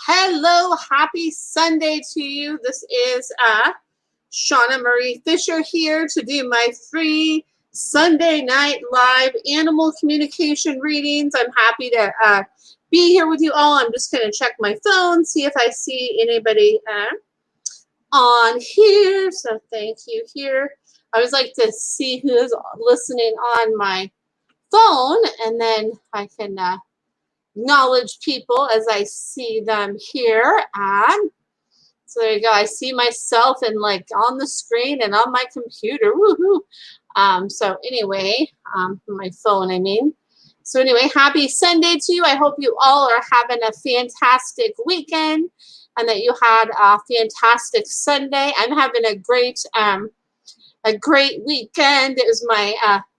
Hello, happy Sunday to you. This is Shauna Marie Fisher here to do my free Sunday night live animal communication readings. I'm happy to be here with you all. I'm just going to check my phone, see if I see anybody on here. So thank you here. I always like to see who is listening on my phone, and then I can acknowledge people as I see them here. And so there you go. I see myself and like on the screen and on my computer. Woohoo! So anyway, my phone, I mean. So anyway, happy Sunday to you. I hope you all are having a fantastic weekend and that you had a fantastic Sunday. I'm having a great weekend. It was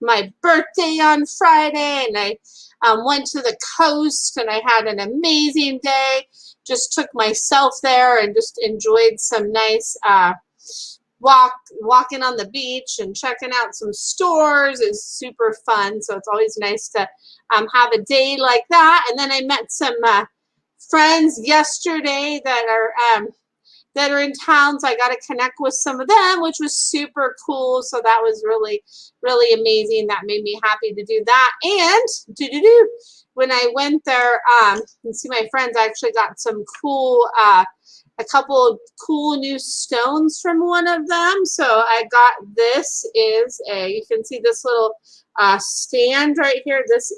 my birthday on Friday, and I went to the coast, and I had an amazing day. Just took myself there and just enjoyed some nice walking on the beach and checking out some stores. Is super fun. So it's always nice to have a day like that. And then I met some friends yesterday that are in town, so I got to connect with some of them, which was super cool. So that was really, really amazing. That made me happy to do that. And when I went there and see my friends, I actually got some cool, a couple of cool new stones from one of them. So I got this is you can see this little stand right here. This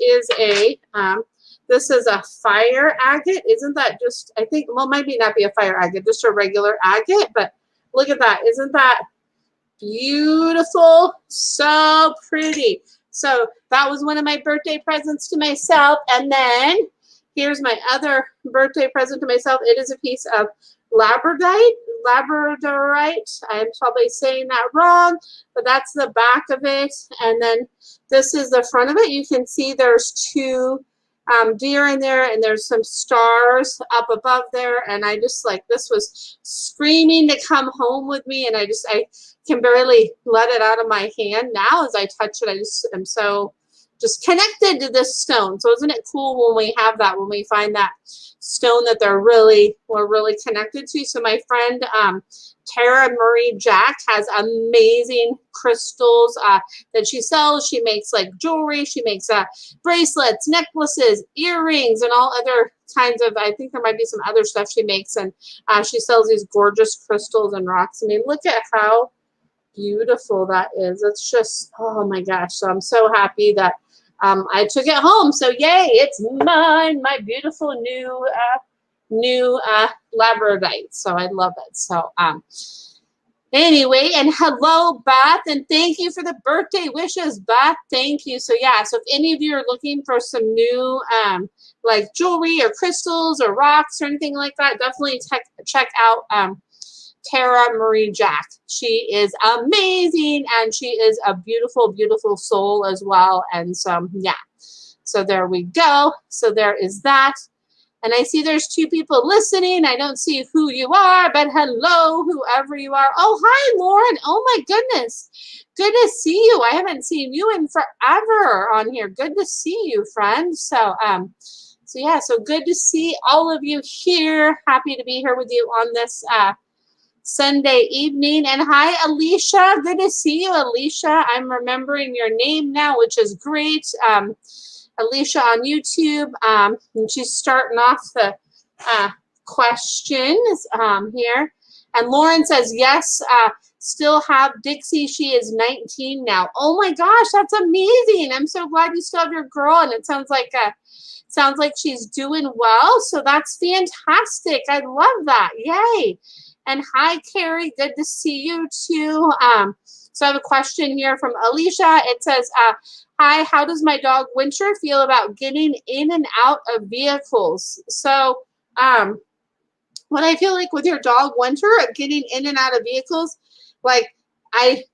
is a fire agate. Isn't that just, I think, well, maybe not be a fire agate, just a regular agate, but look at that. Isn't that beautiful? So pretty. So that was one of my birthday presents to myself. And then here's my other birthday present to myself. It is a piece of labradorite. I'm probably saying that wrong, but that's the back of it. And then this is the front of it. You can see there's two deer in there, and there's some stars up above there, and I just like, this was screaming to come home with me, and I can barely let it out of my hand now. As I touch it, I just am so just connected to this stone. So isn't it cool when we have that, when we find that stone that we're really connected to? So my friend Tara Marie Jack has amazing crystals that she sells. She makes like jewelry. She makes bracelets, necklaces, earrings, and all other kinds of, I think there might be some other stuff she makes. And she sells these gorgeous crystals and rocks. I mean, look at how beautiful that is. It's just, oh my gosh. So I'm so happy that I took it home. So yay, it's mine, my beautiful new labradorite. So I love it. So anyway, and hello Beth, and thank you for the birthday wishes, Beth. Thank you. So yeah, so if any of you are looking for some new like jewelry or crystals or rocks or anything like that, definitely check out Tara Marie Jack. She is amazing, and she is a beautiful, beautiful soul as well. And so, yeah. So there we go. So there is that. And I see there's two people listening. I don't see who you are, but hello, whoever you are. Oh, hi, Lauren. Oh, my goodness. Good to see you. I haven't seen you in forever on here. Good to see you, friend. So, yeah, so good to see all of you here. Happy to be here with you on this Sunday evening. And hi, Alicia. Good to see you, Alicia. I'm remembering your name now, which is great. Alicia on YouTube. And she's starting off the questions here. And Lauren says, yes, still have Dixie. She is 19 now. Oh my gosh, that's amazing. I'm so glad you still have your girl. And it sounds like she's doing well. So that's fantastic. I love that. Yay. And hi, Carrie. Good to see you too. So I have a question here from Alicia. It says, hi, how does my dog Winter feel about getting in and out of vehicles? So what I feel like with your dog Winter, getting in and out of vehicles, like I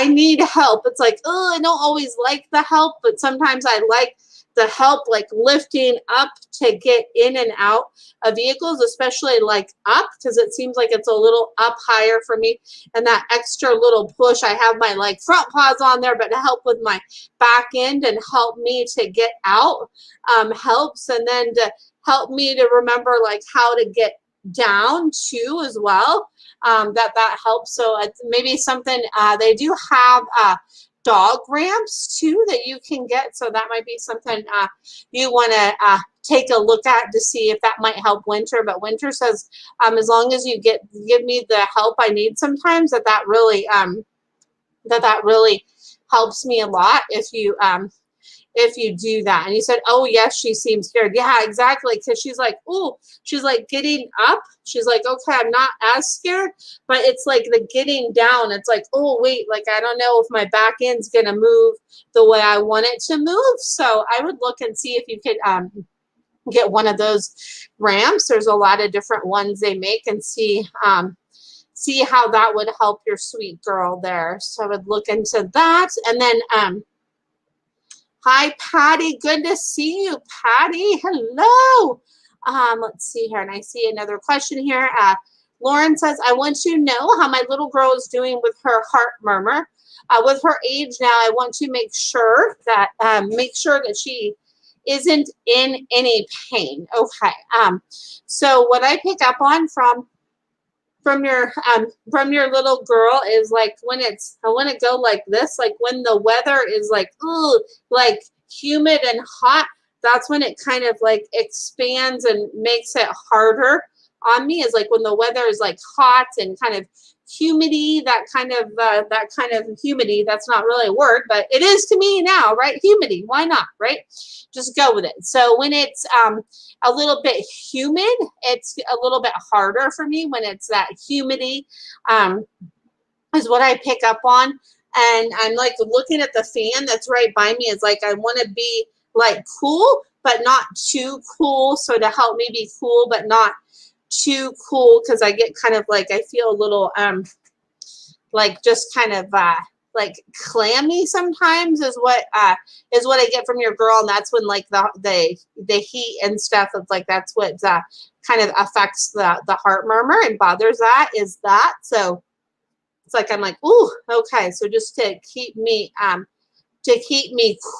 need help. It's like, oh, I don't always like the help, but sometimes I like the help, like lifting up to get in and out of vehicles, especially like up, because it seems like it's a little up higher for me. And that extra little push, I have my like front paws on there, but to help with my back end and help me to get out helps. And then to help me to remember like how to get down too as well. That helps. So it's maybe something they do have dog ramps too that you can get. So that might be something you want to take a look at to see if that might help Winter. But Winter says as long as you give me the help I need sometimes, that really that really helps me a lot if you do that. And you said, oh yes, she seems scared. Yeah, exactly. Because she's like, oh, she's like getting up. She's like, okay, I'm not as scared, but it's like the getting down. It's like, oh wait, like I don't know if my back end's gonna move the way I want it to move. So I would look and see if you could get one of those ramps. There's a lot of different ones they make, and see how that would help your sweet girl there. So I would look into that. And then hi, Patty. Good to see you, Patty. Hello. Let's see here. And I see another question here. Lauren says, I want to know how my little girl is doing with her heart murmur. With her age now, I want to make sure that she isn't in any pain. Okay. So what I pick up on from your little girl is like I want to go like this, like when the weather is like, ooh, like humid and hot, that's when it kind of like expands and makes it harder on me, is like when the weather is like hot and kind of humidity, that kind of humidity, that's not really a word, but it is to me now, right? Humidity, why not, right? Just go with it. So when it's a little bit humid, it's a little bit harder for me when it's that humidity is what I pick up on. And I'm like looking at the fan that's right by me. It's like I want to be like cool, but not too cool. So to help me be cool, but not too cool, because I get kind of like, I feel a little like just kind of like clammy sometimes is what I get from your girl. And that's when like the heat and stuff, it's like that's what kind of affects the heart murmur and bothers that. So it's like I'm like, ooh, okay. So just to keep me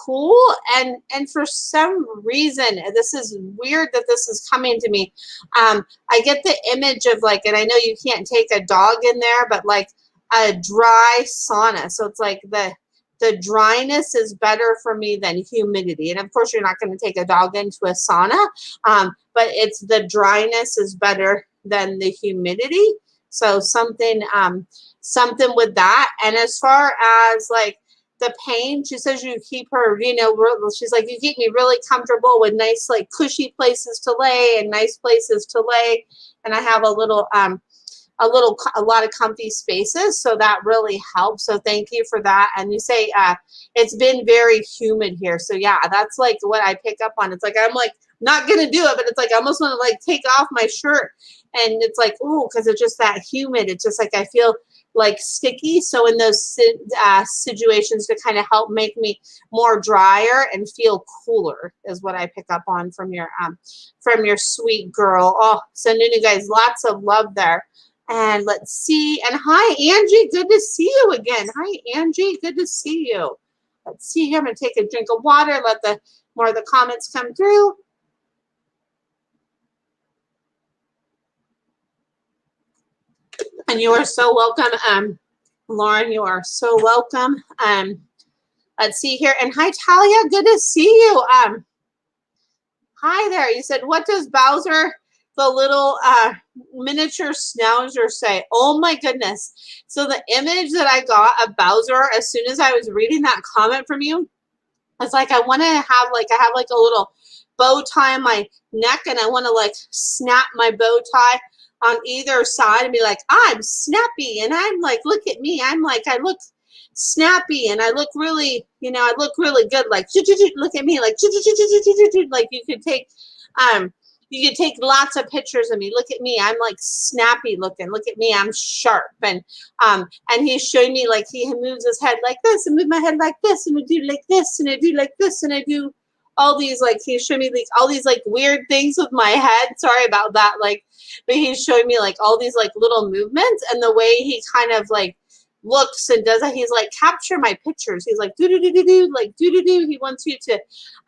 cool, and for some reason, this is weird that this is coming to me. I get the image of like, and I know you can't take a dog in there, but like a dry sauna. So it's like the dryness is better for me than humidity. And of course, you're not going to take a dog into a sauna, but it's the dryness is better than the humidity. So something with that. And as far as like the pain, she says you keep her, she's like, you keep me really comfortable with nice, like cushy places to lay and nice places to lay. And I have a lot of comfy spaces. So that really helps. So thank you for that. And you say, it's been very humid here. So yeah, that's like what I pick up on. It's like, I'm like, not going to do it, but it's like, I almost want to like take off my shirt. And it's like, ooh, because it's just that humid. It's just like, I feel like sticky. So in those situations to kind of help make me more drier and feel cooler is what I pick up on from your sweet girl. Oh, sending you guys lots of love there. And let's see. And hi, Angie. Good to see you again. Hi, Angie. Good to see you. Let's see here. I'm going to take a drink of water. Let more of the comments come through. And you are so welcome, Lauren. You are so welcome. Let's see here. And hi, Talia. Good to see you. Hi there. You said, what does Bowser, the little miniature schnauzer, say? Oh my goodness. So the image that I got of Bowser as soon as I was reading that comment from you, it's like I want to have like, I have like a little bow tie on my neck, and I want to like snap my bow tie on either side and be like, I'm snappy, and I'm like, look at me, I'm like, I look snappy, and I look really, I look really good, like, look at me, like you could take lots of pictures of me. Look at me, I'm like snappy looking. Look at me, I'm sharp. And he's showing me like he moves his head like this, and move my head like this, and I do like this, and I do like this, and I do all these, like, he's showing me like all these like weird things with my head. Sorry about that, like, but he's showing me like all these like little movements, and the way he kind of like looks and does that. He's like, capture my pictures. He's like, do do do do do, like do do do. He wants you to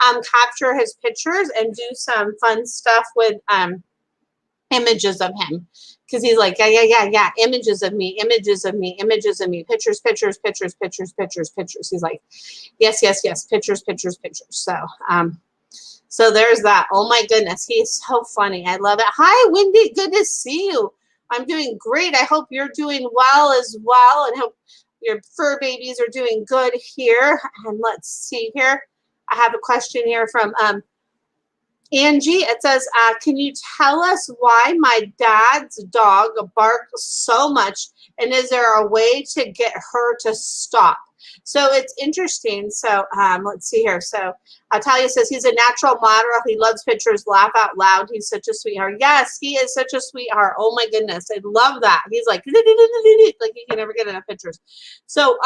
capture his pictures and do some fun stuff with images of him, because he's like, yeah, images of me, images of me, images of me, pictures, pictures, pictures, pictures, pictures, pictures. He's like, yes, pictures, pictures, pictures. So so there's that. Oh my goodness, he's so funny. I love it. Hi, Wendy, good to see you. I'm doing great. I hope you're doing well as well, and hope your fur babies are doing good here. And let's see here. I have a question here from Angie. It says, can you tell us why my dad's dog barks so much, and is there a way to get her to stop? So it's interesting. So let's see here. So Talia says he's a natural model. He loves pictures, laugh out loud. He's such a sweetheart. Yes, he is such a sweetheart. Oh my goodness, I love that. He's like he can never get enough pictures. So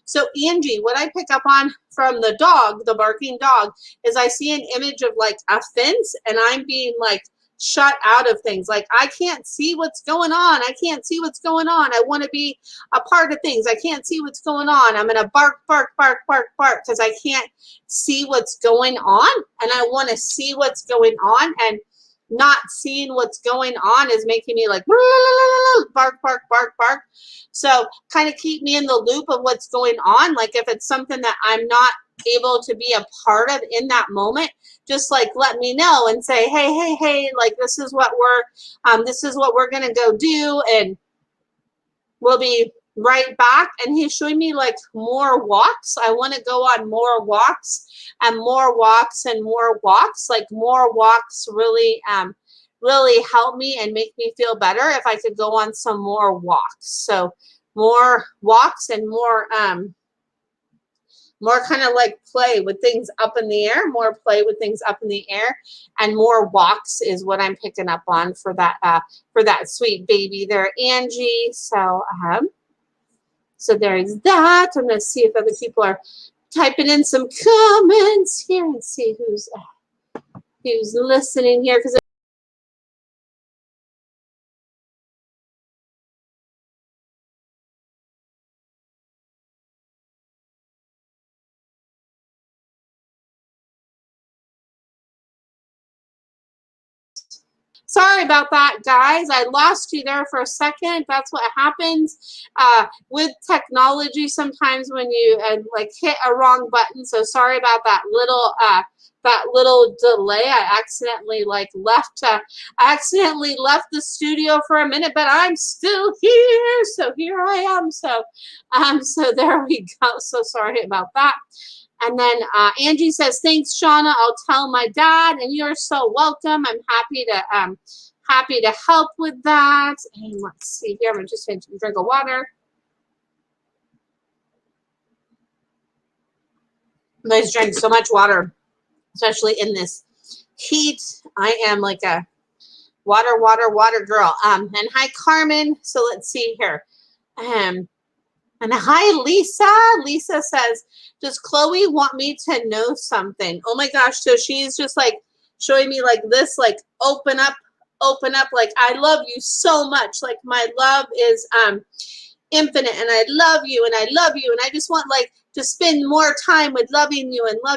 so Angie, what I pick up on from the dog, the barking dog, is I see an image of like a fence, and I'm being like shut out of things. Like, I can't see what's going on. I can't see what's going on. I want to be a part of things. I can't see what's going on. I'm going to bark, bark, bark, bark, bark, because I can't see what's going on, and I want to see what's going on, and not seeing what's going on is making me like bark, bark, bark, bark. So kind of keep me in the loop of what's going on. Like, if it's something that I'm not able to be a part of in that moment, just like let me know and say, hey, like this is what we're gonna go do, and we'll be right back. And he's showing me like more walks. I want to go on more walks and more walks and more walks. Like, more walks really really help me and make me feel better if I could go on some more walks. So more walks and more kind of like play with things up in the air, more play with things up in the air, and more walks is what I'm picking up on for that sweet baby there, Angie. So so there's that. I'm going to see if other people are typing in some comments here and see who's listening here, because sorry about that, guys. I lost you there for a second. That's what happens with technology sometimes when you like hit a wrong button. So sorry about that little delay. I accidentally left the studio for a minute, but I'm still here. So here I am. So so there we go. So sorry about that. And then Angie says, thanks, Shauna. I'll tell my dad, and you're so welcome. I'm happy to help with that. And let's see here. I'm just going to drink a water. I just drank so much water, especially in this heat. I am like a water girl. And hi, Carmen. So let's see here. And hi, Lisa. Lisa says, does Chloe want me to know something? Oh my gosh. So she's just like showing me like this, like open up. Like, I love you so much. Like, my love is infinite, and I love you, and I love you. And I just want like to spend more time with loving you. And I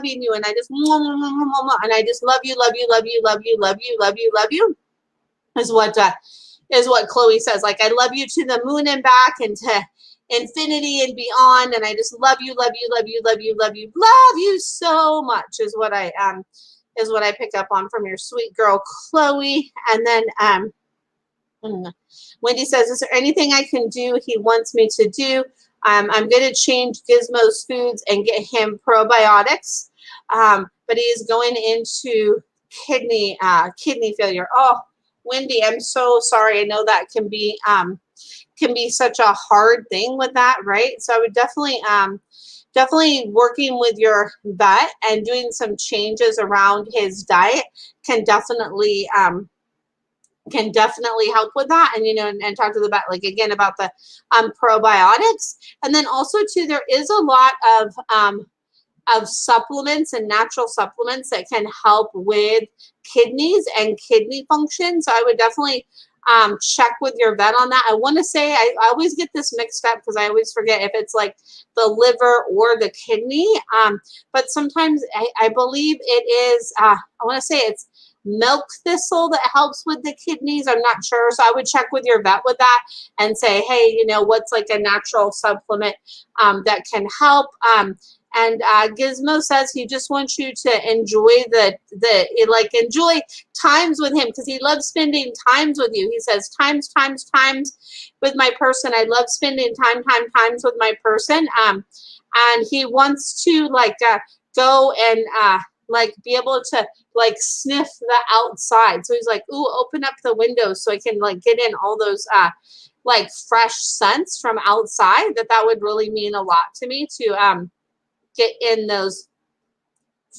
just, and I just love you. Is what Chloe says. Like, I love you to the moon and back, and to infinity and beyond, and I just love you so much is what I pick up on from your sweet girl Chloe. And then Wendy says, is there anything I can do he wants me to do? I'm going to change Gizmo's foods and get him probiotics, but he is going into kidney failure. Oh, Wendy, I'm so sorry. I know that can be such a hard thing with that, right? So I would definitely working with your vet and doing some changes around his diet can definitely help with that. And and talk to the vet, like, again, about the probiotics. And then also too, there is a lot of supplements and natural supplements that can help with kidneys and kidney function. So I would definitely check with your vet on that. I want to say, I always get this mixed up because I always forget if it's like the liver or the kidney. But sometimes I believe it is, I want to say it's milk thistle that helps with the kidneys. I'm not sure. So I would check with your vet with that and say, hey, you know, what's like a natural supplement that can help. And Gizmo says he just wants you to enjoy enjoy times with him because he loves spending times with you. He says times with my person. I love spending times with my person. And he wants to go and be able to sniff the outside. So he's like, ooh, open up the windows so I can get in all those fresh scents from outside. That would really mean a lot to me to get in those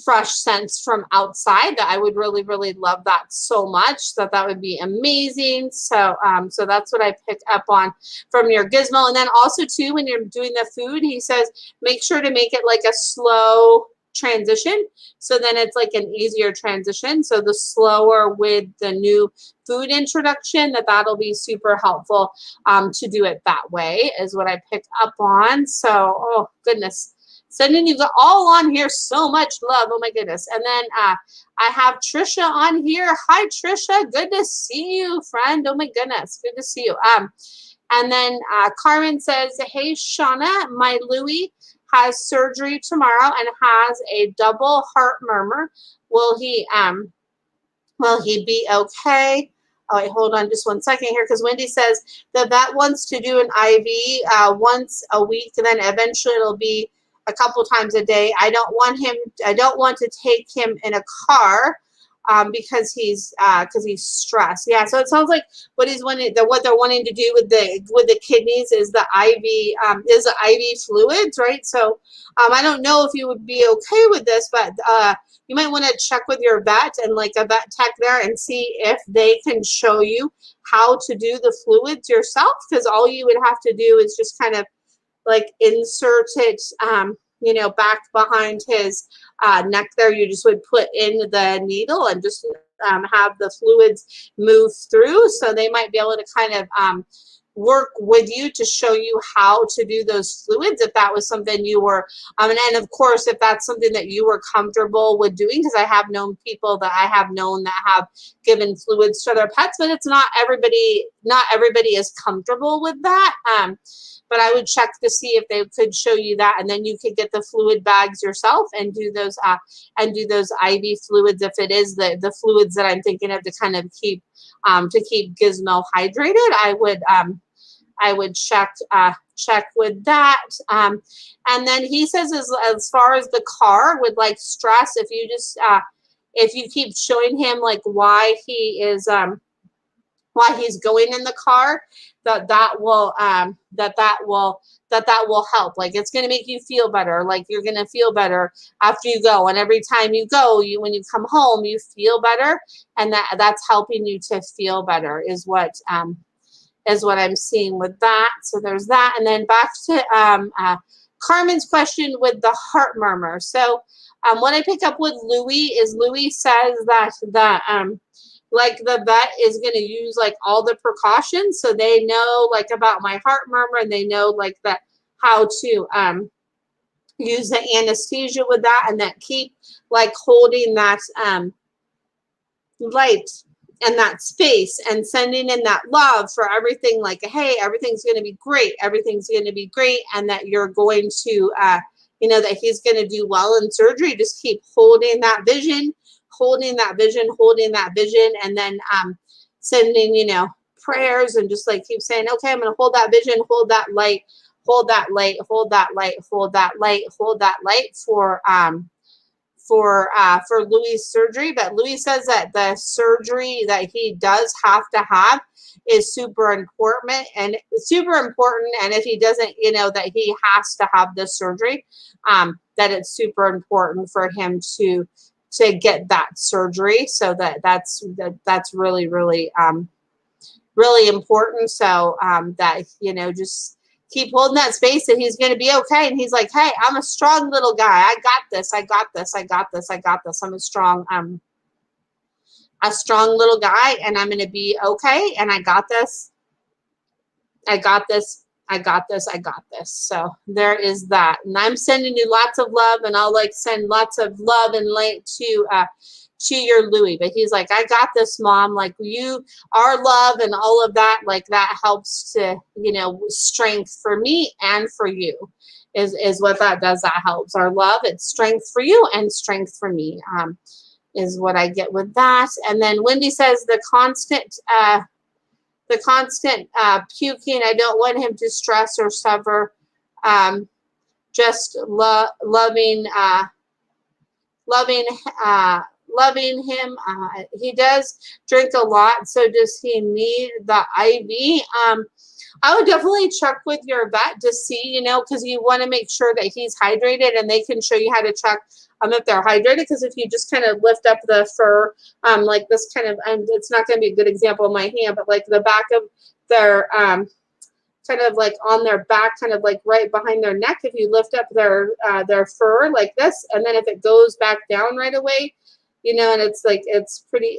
fresh scents from outside. That I would really, really love that so much. That would be amazing. So so that's what I picked up on from your Gizmo. And then also too, when you're doing the food, he says make sure to make it like a slow transition, so then it's like an easier transition. So the slower with the new food introduction, that'll be super helpful to do it that way, is what I picked up on. So oh goodness, sending you all on here so much love. Oh my goodness. And then I have Trisha on here. Hi Trisha, good to see you, friend. Oh my goodness, good to see you. And then Carmen says, hey Shauna, my Louie has surgery tomorrow and has a double heart murmur. Will he be okay? Oh, wait, hold on just 1 second here, because Wendy says the vet wants to do an IV once a week, and then eventually it'll be a couple times a day. I don't want to take him in a car because he's stressed. Yeah, so it sounds like what they're wanting to do with the kidneys is the IV fluids, right? So I don't know if you would be okay with this, but you might want to check with your vet and a vet tech there and see if they can show you how to do the fluids yourself, because all you would have to do is just kind of insert it back behind his neck there. You just would put in the needle and just have the fluids move through. So they might be able to kind of work with you to show you how to do those fluids, if that was something you were and of course if that's something that you were comfortable with doing, because I have known people that have given fluids to their pets, but it's not everybody is comfortable with that. But I would check to see if they could show you that, and then you could get the fluid bags yourself and do those IV fluids, if it is the fluids that I'm thinking of to kind of keep Gizmo hydrated. I would check with that. And then he says as far as the car with stress, if you keep showing him why he's going in the car, that will help. It's going to make you feel better. You're going to feel better after you go, and every time you go, when you come home, you feel better, and that's helping you to feel better is what I'm seeing with that. So there's that. And then back to Carmen's question with the heart murmur. So what I pick up with Louie is Louie says that the vet is going to use all the precautions, so they know about my heart murmur, and they know that how to use the anesthesia with that, and that keep holding that light and that space and sending in that love for everything, hey, everything's going to be great, and that you're going to that he's going to do well in surgery. Just keep holding that vision, and then sending prayers, and just keep saying, okay, I'm going to hold that vision, hold that light for Louis' surgery. But Louis says that the surgery that he does have to have is super important, and if he doesn't, that he has to have this surgery, that it's super important for him to get that surgery. So that's really, really, really important. So that, just keep holding that space, and he's going to be okay. And he's like, hey, I'm a strong little guy. I got this. I'm a strong a strong little guy, and I'm going to be okay. And I got this. I got this. I got this. I got this. So there is that. And I'm sending you lots of love, and I'll like send lots of love and light to your Louis. But he's like, I got this, Mom. Like, you, our love and all of that, like that helps to, you know, strength for me and for you is what that does. That helps. Our love, it's strength for you and strength for me, is what I get with that. And then Wendy says the constant puking, I don't want him to stress or suffer. Just loving him. He does drink a lot, so does he need the IV? I would definitely check with your vet to see, you know, because you want to make sure that he's hydrated, and they can show you how to check if they're hydrated. Because if you just kind of lift up the fur, like this kind of, it's not going to be a good example in my hand, but like the back of their, kind of like on their back, kind of like right behind their neck, if you lift up their fur like this, and then if it goes back down right away, you know, and it's like, it's pretty,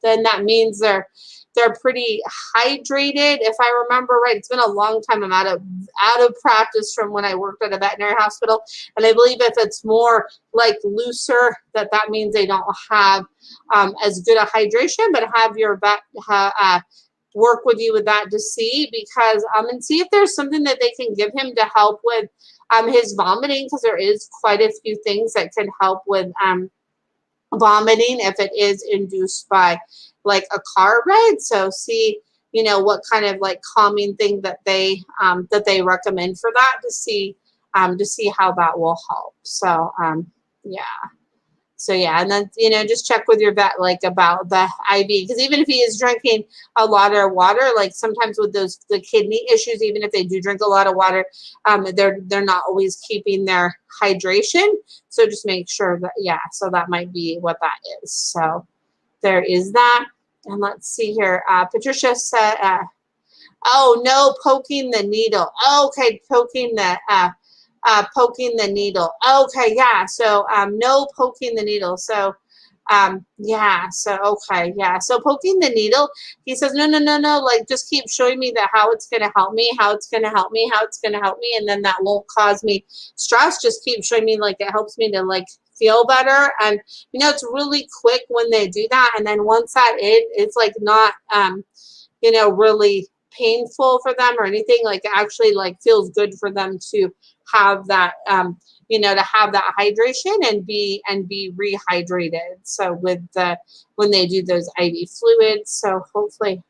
then that means they're pretty hydrated. If I remember right, it's been a long time. I'm out of practice from when I worked at a veterinary hospital. And I believe if it's more like looser, that means they don't have as good a hydration, but have your vet work with you with that to see, because and see if there's something that they can give him to help with his vomiting, because there is quite a few things that can help with vomiting if it is induced by like a car ride. So see, you know, what kind of like calming thing that they recommend for that, to see how that will help. So yeah. So yeah, and then, you know, just check with your vet like about the IV, because even if he is drinking a lot of water, like sometimes with the kidney issues, even if they do drink a lot of water, they're not always keeping their hydration. So just make sure that, yeah, so that might be what that is. So there is that. And let's see here. Patricia said, oh, no, poking the needle. Okay, poking the needle. Okay, yeah. So no poking the needle. So yeah. So okay, yeah. So poking the needle. He says, no. Like, just keep showing me that how it's gonna help me, how it's gonna help me, and then that won't cause me stress. Just keep showing me like it helps me to like feel better. And you know, it's really quick when they do that. And then once that it's like not you know, really painful for them or anything. Like, it actually like feels good for them to have that you know, to have that hydration and be rehydrated. So with when they do those IV fluids, so hopefully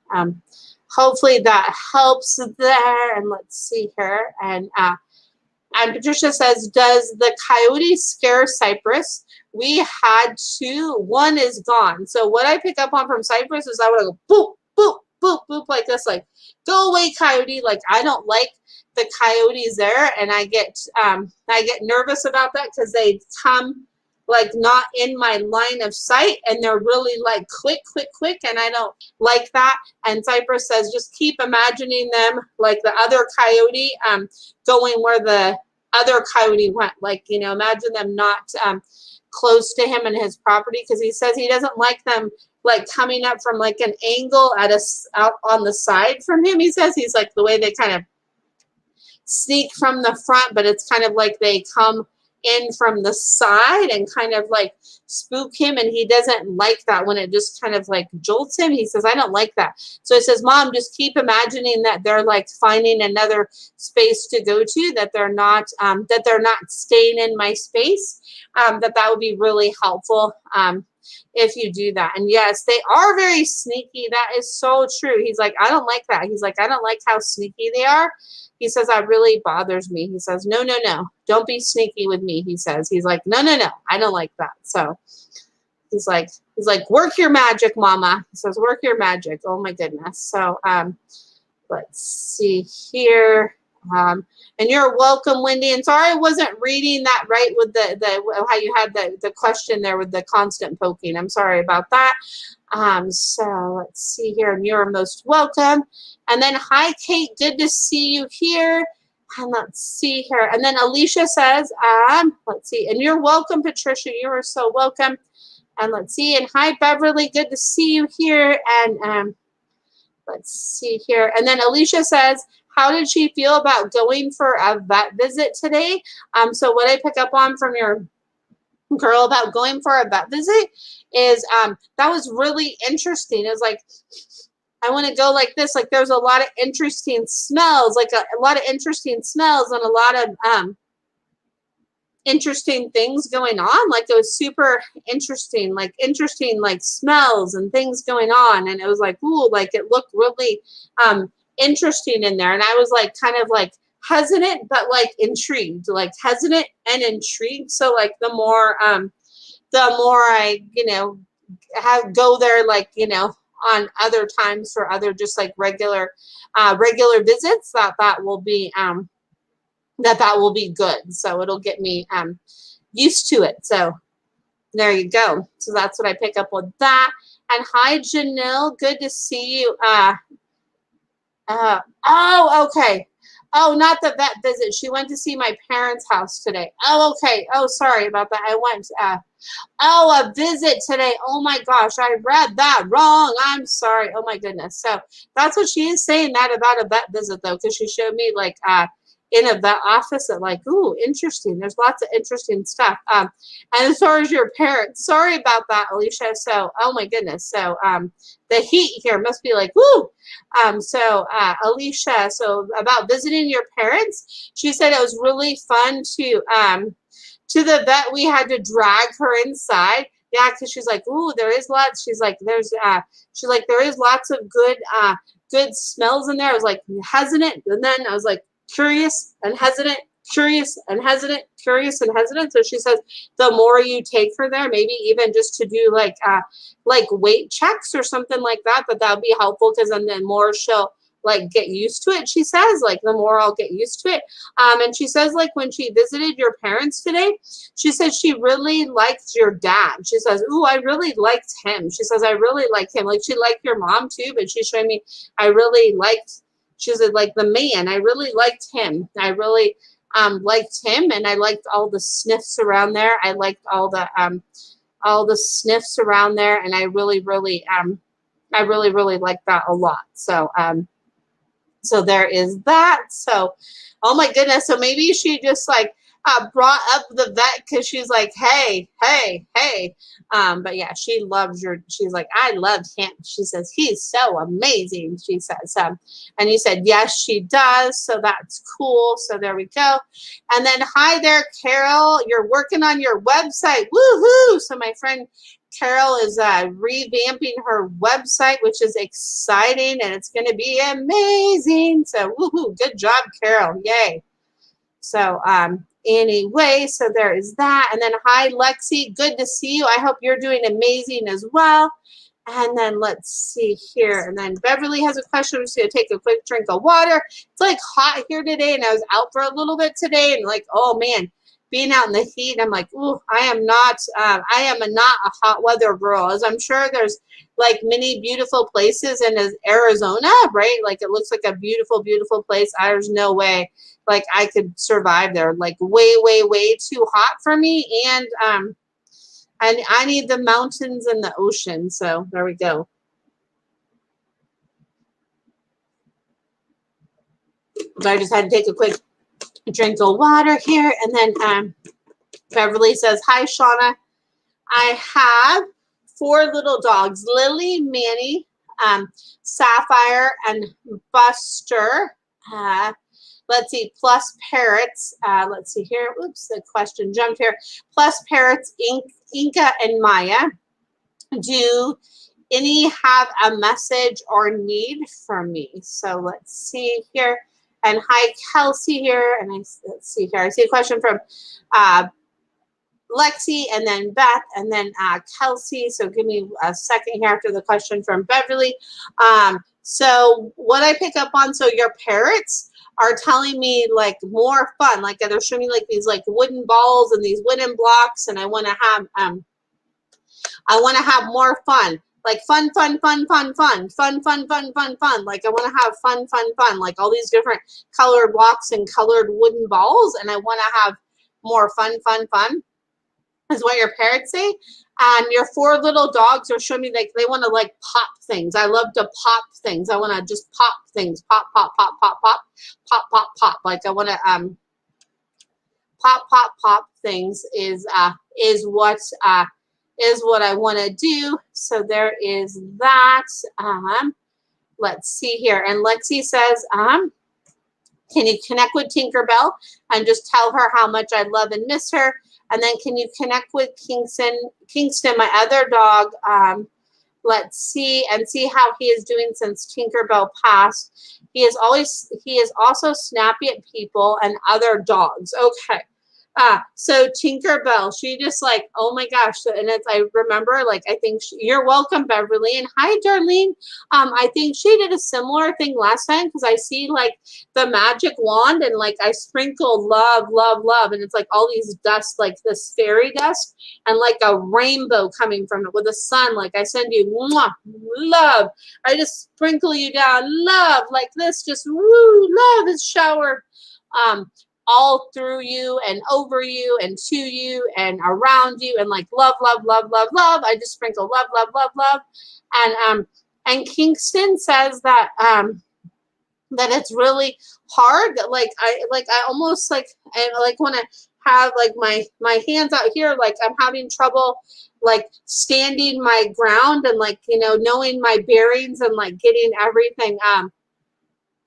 that helps there. And let's see here. And Patricia says, does the coyote scare Cypress? We had two. One is gone. So what I pick up on from Cypress is I would go boop, boop, boop, boop, like this, like, go away, coyote. Like, I don't like the coyotes there, and I get nervous about that because they come like not in my line of sight, and they're really like quick, and I don't like that. And Cypress says, just keep imagining them like the other coyote going where the other coyote went. Like, you know, imagine them not close to him and his property, because he says he doesn't like them like coming up from like an angle out on the side from him. He says he's like the way they kind of sneak from the front, but it's kind of like they come in from the side and kind of like spook him, and he doesn't like that when it just kind of like jolts him. He says, I don't like that. So he says, Mom, just keep imagining that they're like finding another space to go to, that they're not staying in my space. That would be really helpful if you do that. And yes, they are very sneaky. That is so true. He's like, I don't like that. He's like, I don't like how sneaky they are. He says, that really bothers me. He says, no, don't be sneaky with me. He says, he's like, no, I don't like that. So he's like, work your magic, Mama. He says, work your magic. Oh my goodness. So let's see here. And you're welcome, Wendy. And sorry I wasn't reading that right with the how you had the question there with the constant poking. I'm sorry about that. So let's see here. And you're most welcome. And then, hi, Kate. Good to see you here. And let's see here. And then Alicia says, let's see. And you're welcome, Patricia. You are so welcome. And let's see. And hi, Beverly. Good to see you here. And let's see here. And then Alicia says, how did she feel about going for a vet visit today? So what I pick up on from your girl about going for a vet visit is that was really interesting. It was like, I want to go like this. Like there's a lot of interesting smells, like a lot of interesting smells and a lot of interesting things going on. Like it was super interesting, like smells and things going on. And it was like, ooh, like it looked really interesting in there. And I was like kind of like hesitant, but like intrigued, like hesitant and intrigued. So like the more I, go there, like, on other times for other just like regular visits, that will be that will be good. So it'll get me used to it. So there you go. So that's what I pick up with that. And hi, Janelle. Good to see you. Oh, okay. Oh, not the vet visit. She went to see my parents' house today. Oh, okay. Oh, sorry about that. I went. A visit today. Oh my gosh, I read that wrong. I'm sorry. Oh my goodness. So that's what she is saying that about a vet visit though, because she showed me like in a vet office that like, ooh, interesting. There's lots of interesting stuff. And as far as your parents, sorry about that, Alicia. So, oh my goodness. So the heat here must be like, woo. Alicia, so about visiting your parents, she said it was really fun to the vet. We had to drag her inside. Yeah, because she's like, ooh, there is lots. She's like, there is lots of good smells in there. I was like hesitant, and then I was like curious and hesitant, curious and hesitant, curious and hesitant. So she says the more you take her there, maybe even just to do like weight checks or something like that, that'll be helpful, because then the more she'll like get used to it. She says like the more I'll get used to it. And she says like when she visited your parents today, she says she really liked your dad. She says, ooh, I really liked him. She says I really liked him. Like she liked your mom too, but she's showing me I really liked. She said like the man. I really liked him. I really liked him, and I liked all the sniffs around there. I liked all the sniffs around there, and I really liked that a lot. So there is that. So, oh my goodness. So maybe she just like brought up the vet because she's like, hey. But yeah, she's like, I loved him. She says, he's so amazing. She says, and you said, yes, she does. So that's cool. So there we go. And then, hi there, Carol. You're working on your website. Woohoo. So my friend Carol is revamping her website, which is exciting, and it's going to be amazing. So, woohoo, good job, Carol. Yay. So, anyway, so there is that. And then, hi, Lexi. Good to see you. I hope you're doing amazing as well. And then let's see here. And then Beverly has a question. I'm just going to take a quick drink of water. It's like hot here today, and I was out for a little bit today, and like, oh, man. Being out in the heat, I'm like, ooh, I am not a hot weather girl. As I'm sure there's like many beautiful places in Arizona, right? Like it looks like a beautiful, beautiful place. There's no way like I could survive there. Like way, way, way too hot for me. And I need the mountains and the ocean. So there we go. So I just had to take a quick drink of water here. And then Beverly says, hi, Shauna. I have 4 little dogs, Lily, Manny, Sapphire, and Buster. Let's see, plus parrots. Let's see here. Oops, the question jumped here. Plus parrots, Inca, and Maya. Do any have a message or need for me? So let's see here. And hi, Kelsey here. And let's see here. I see a question from Lexi, and then Beth, and then Kelsey. So give me a second here after the question from Beverly. So what I pick up on, so your parrots are telling me like more fun. Like they're showing me like these like wooden balls and these wooden blocks, and I want to have more fun. Like fun. Like I want to have fun. Like all these different colored blocks and colored wooden balls, and I want to have more fun. is what your parents say. And your 4 little dogs are showing me like they want to like pop things. I love to pop things. I want to just pop things. Pop, pop, pop, pop, pop, pop, pop, pop. Like I want to pop, pop, pop things is what I want to do. So there is that. Let's see here. And Lexi says, can you connect with Tinkerbell and just tell her how much I love and miss her? And then can you connect with Kingston, my other dog? Let's see and see how he is doing since Tinkerbell passed. He is also snappy at people and other dogs. Okay. So Tinkerbell, she just like, oh my gosh. And I remember, like, I think you're welcome, Beverly. And hi, Darlene. I think she did a similar thing last time because I see like the magic wand and like I sprinkle love, love, love. And it's like all these dust, like this fairy dust and like a rainbow coming from it with the sun. Like I send you mwah, love. I just sprinkle you down love like this, just woo, love is showered. All through you and over you and to you and around you and like love, love, love, love, love. I just sprinkle love, love, love, love. And Kingston says that that it's really hard. Like I almost like when I have like my hands out here, like I'm having trouble like standing my ground and like, you know, knowing my bearings and like getting everything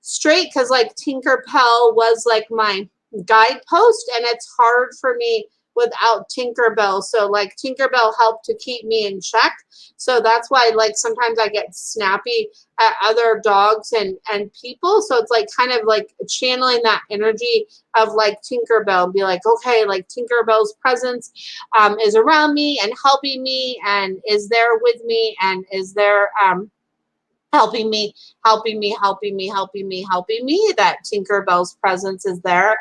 straight because like Tinkerbell was like my guidepost and it's hard for me without Tinkerbell. So like Tinkerbell helped to keep me in check. So that's why like sometimes I get snappy at other dogs and people. So it's like kind of like channeling that energy of like Tinkerbell and be like, okay, like Tinkerbell's presence is around me and helping me and is there with me and is there helping me, that Tinkerbell's presence is there.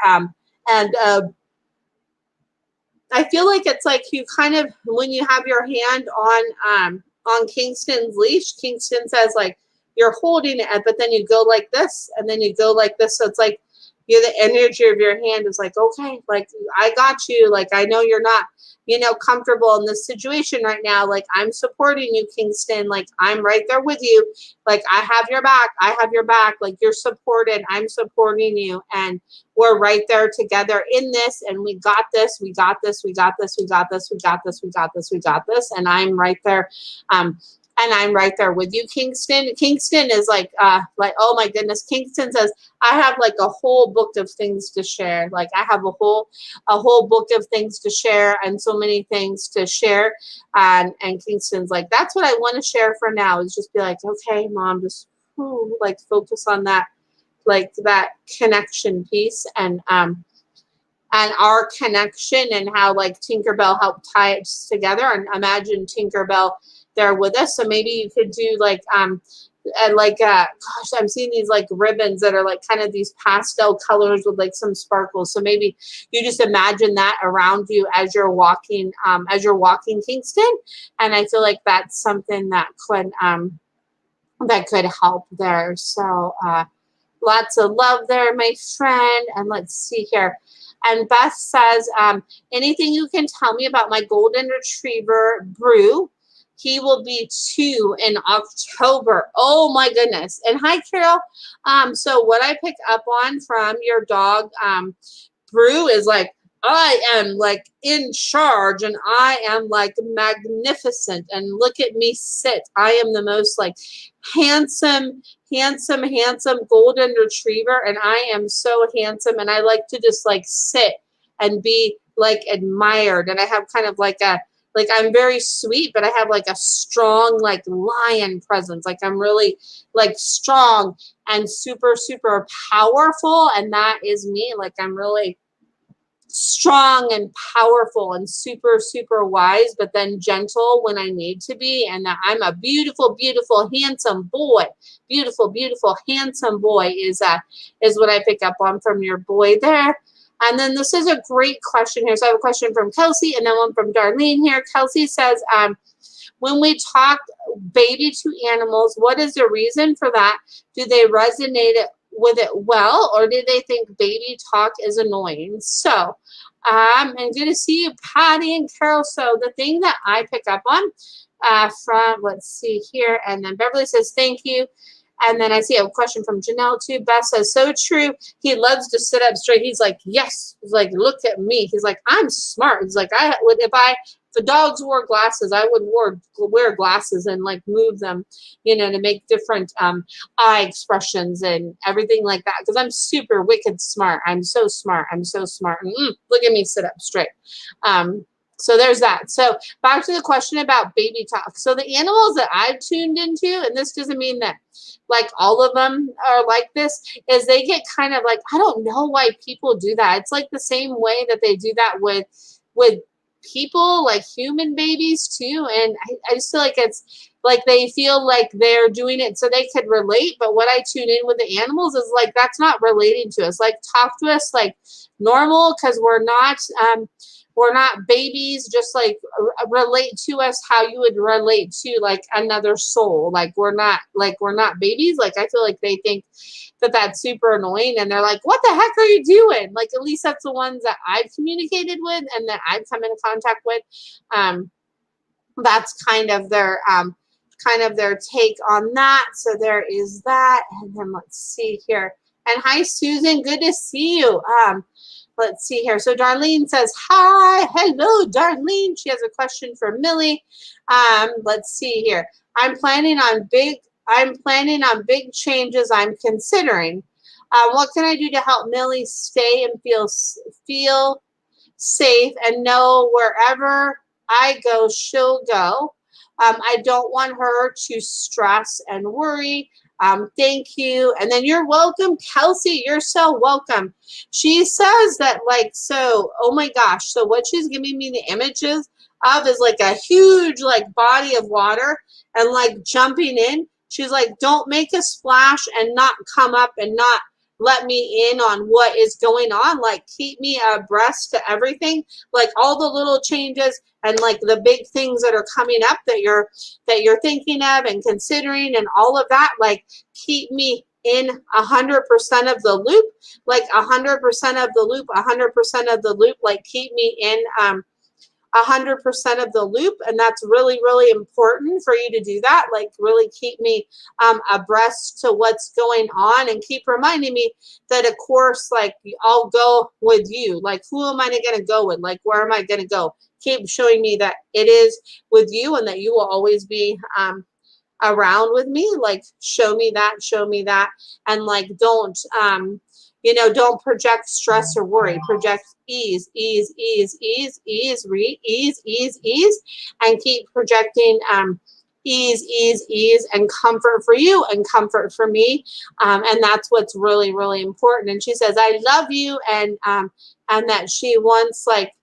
I feel like it's like you kind of, when you have your hand on Kingston's leash, Kingston says like, you're holding it, but then you go like this, and then you go like this. So it's like the energy of your hand is like, okay, like I got you. Like I know you're not, you know, comfortable in this situation right now. Like I'm supporting you, Kingston. Like I'm right there with you. Like I have your back. I have your back. Like you're supported. I'm supporting you. And we're right there together in this. And we got this. We got this. We got this. We got this. We got this. We got this. We got this. And I'm right there. And I'm right there with you, Kingston. Kingston is like, oh my goodness. Kingston says, I have like a whole book of things to share. Like I have a whole book of things to share and so many things to share. And Kingston's like, that's what I want to share for now, is just be like, okay, Mom, just like focus on that, like that connection piece and our connection and how like Tinkerbell helped tie it together. And imagine Tinkerbell there with us. So maybe you could do like gosh, I'm seeing these like ribbons that are like kind of these pastel colors with like some sparkles. So maybe you just imagine that around you as you're walking Kingston. And I feel like that's something that could help there. So lots of love there, my friend. And let's see here. And Beth says, anything you can tell me about my golden retriever, Brew? He will be 2 in October. Oh my goodness. And hi, Carol. So what I pick up on from your dog, Brew, is like, I am like in charge and I am like magnificent and look at me sit. I am the most like handsome golden retriever and I am so handsome and I like to just like sit and be like admired. And I have kind of like I'm very sweet, but I have like a strong like lion presence. Like I'm really like strong and super, super powerful. And that is me. Like I'm really strong and powerful and super, super wise, but then gentle when I need to be. And that I'm a beautiful, beautiful, handsome boy. Beautiful, beautiful, handsome boy is what I pick up on from your boy there. And then this is a great question here. So I have a question from Kelsey and then one from Darlene here. Kelsey says, when we talk baby to animals, what is the reason for that? Do they resonate with it well, or do they think baby talk is annoying? So I'm going to see you, Patty and Carol. So the thing that I pick up on from, let's see here, and then Beverly says, thank you. And then I see a question from Janelle too. Beth says, so true. He loves to sit up straight. He's like, yes. He's like, look at me. He's like, I'm smart. He's like, I would, if the dogs wore glasses, I would wear glasses and like move them, you know, to make different eye expressions and everything like that. Because I'm super wicked smart. I'm so smart. I'm so smart. And look at me sit up straight. So there's that. So back to the question about baby talk. So the animals that I've tuned into, and this doesn't mean that like all of them are like this, is they get kind of like, I don't know why people do that. It's like the same way that they do that with people, like human babies too. And I just feel like it's like they feel like they're doing it so they could relate. But what I tune in with the animals is like, that's not relating to us. Like talk to us like normal, because we're not babies. Just like relate to us how you would relate to like another soul. Like we're not babies. Like I feel like they think that that's super annoying, and they're like, what the heck are you doing? Like at least that's the ones that I've communicated with and that I've come into contact with. That's kind of their take on that. So there is that. And then let's see here. And hi Susan, good to see you. Let's see here. So Darlene says, hi, hello, Darlene. She has a question for Millie. Let's see here. I'm planning on big changes I'm considering. What can I do to help Millie stay and feel safe and know wherever I go, she'll go? I don't want her to stress and worry. Thank you. And then you're welcome, Kelsey. You're so welcome. She says that like, so, oh my gosh. So what she's giving me the images of is like a huge like body of water and like jumping in. She's like, don't make a splash and not come up and not let me in on what is going on. Like keep me abreast to everything, like all the little changes and like the big things that are coming up that you're thinking of and considering and all of that. Like keep me in 100% of the loop, like 100% of the loop, 100% of the loop. Like keep me in 100% of the loop. And that's really, really important for you to do that. Like really keep me abreast to what's going on and keep reminding me that of course, like I'll go with you. Like who am I going to go with? Like where am I going to go? Keep showing me that it is with you and that you will always be around with me. Like show me that. And like don't don't project stress or worry. Project ease, ease, ease, ease, ease, ease, ease, ease, and keep projecting ease, ease, ease, and comfort for you and comfort for me. And that's what's really, really important. And she says, I love you, and that she wants like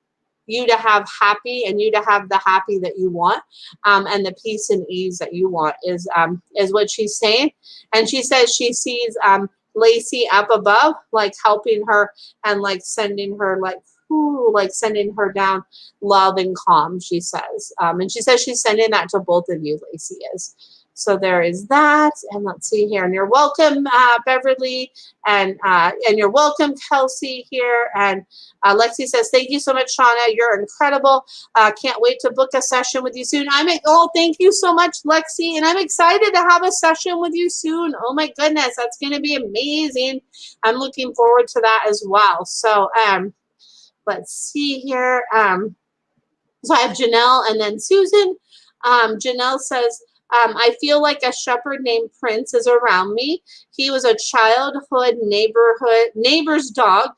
you to have happy and you to have the happy that you want, and the peace and ease that you want is what she's saying. And she says she sees Lacey up above, like helping her and like sending her sending her down love and calm, she says. And she says she's sending that to both of you, Lacey is. So there is that. And let's see here. And you're welcome, Beverly. And you're welcome, Kelsey here. And Lexi says, thank you so much, Shauna. You're incredible. Can't wait to book a session with you soon. Thank you so much, Lexi. And I'm excited to have a session with you soon. Oh my goodness, that's going to be amazing. I'm looking forward to that as well. So let's see here. So I have Janelle and then Susan. Janelle says, I feel like a shepherd named Prince is around me. He was a childhood neighbor's dog.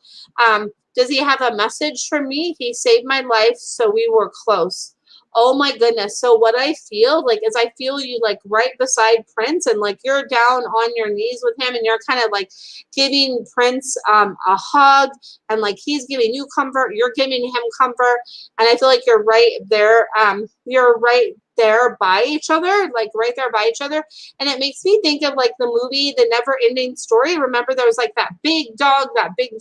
Does he have a message for me? He saved my life, so we were close. Oh my goodness. So what I feel like is I feel you like right beside Prince, and like you're down on your knees with him, and you're kind of like giving Prince a hug, and like he's giving you comfort, you're giving him comfort. And I feel like you're right there. You're right there by each other, like right there by each other. And it makes me think of like the movie, The Never Ending Story. Remember there was like that big dog, the big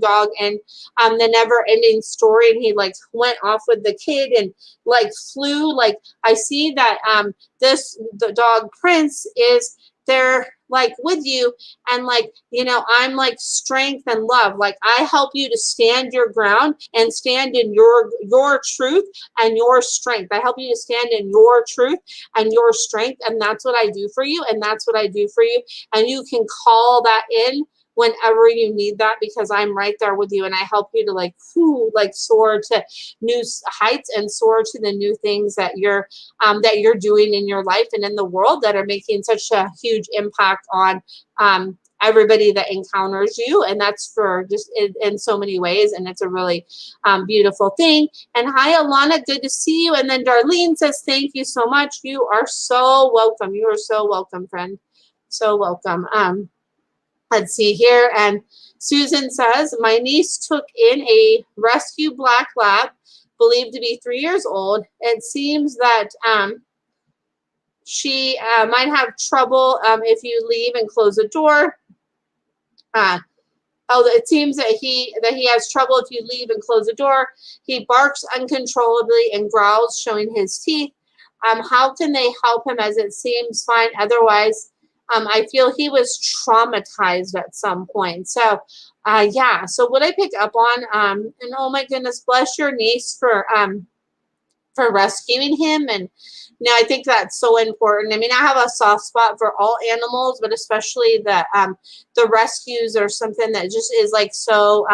dog, and The Never Ending Story. And he like went off with the kid and like flew. Like I see that the dog Prince is they're like with you, and like, you know, I'm like strength and love. Like I help you to stand your ground and stand in your truth and your strength. I help you to stand in your truth and your strength, and that's what I do for you, and that's what I do for you. And you can call that in whenever you need that, because I'm right there with you, and I help you to like, like soar to new heights and soar to the new things that you're doing in your life and in the world that are making such a huge impact on everybody that encounters you. And that's for just in so many ways, and it's a really beautiful thing. And hi, Alana, good to see you. And then Darlene says, thank you so much. You are so welcome. You are so welcome, friend. So welcome. Let's see here. And Susan says, my niece took in a rescue black lab, believed to be 3 years old. It seems that she might have trouble if you leave and close the door. It seems that he has trouble if you leave and close the door. He barks uncontrollably and growls, showing his teeth. How can they help him, as it seems fine otherwise? I feel he was traumatized at some point. So, yeah. So what I pick up on, and oh my goodness, bless your niece for rescuing him. And you know, I think that's so important. I mean, I have a soft spot for all animals, but especially the rescues are something that just is like so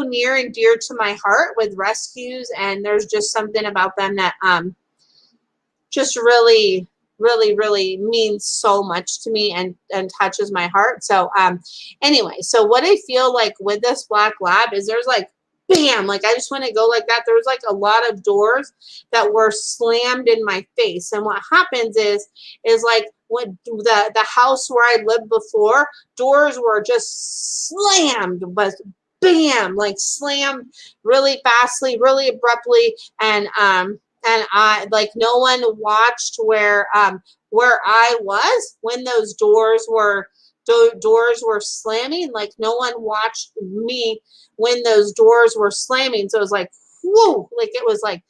near and dear to my heart with rescues. And there's just something about them that just really means so much to me and touches my heart. So anyway, so what I feel like with this black lab is there's like, bam, like I just want to go like that. There was like a lot of doors that were slammed in my face. And what happens is like when the house where I lived before, doors were just slammed, but bam, like slammed really fastly, really abruptly. And I like no one watched where I was when those doors were slamming. Like no one watched me when those doors were slamming. So it was like, whoa, like it was like,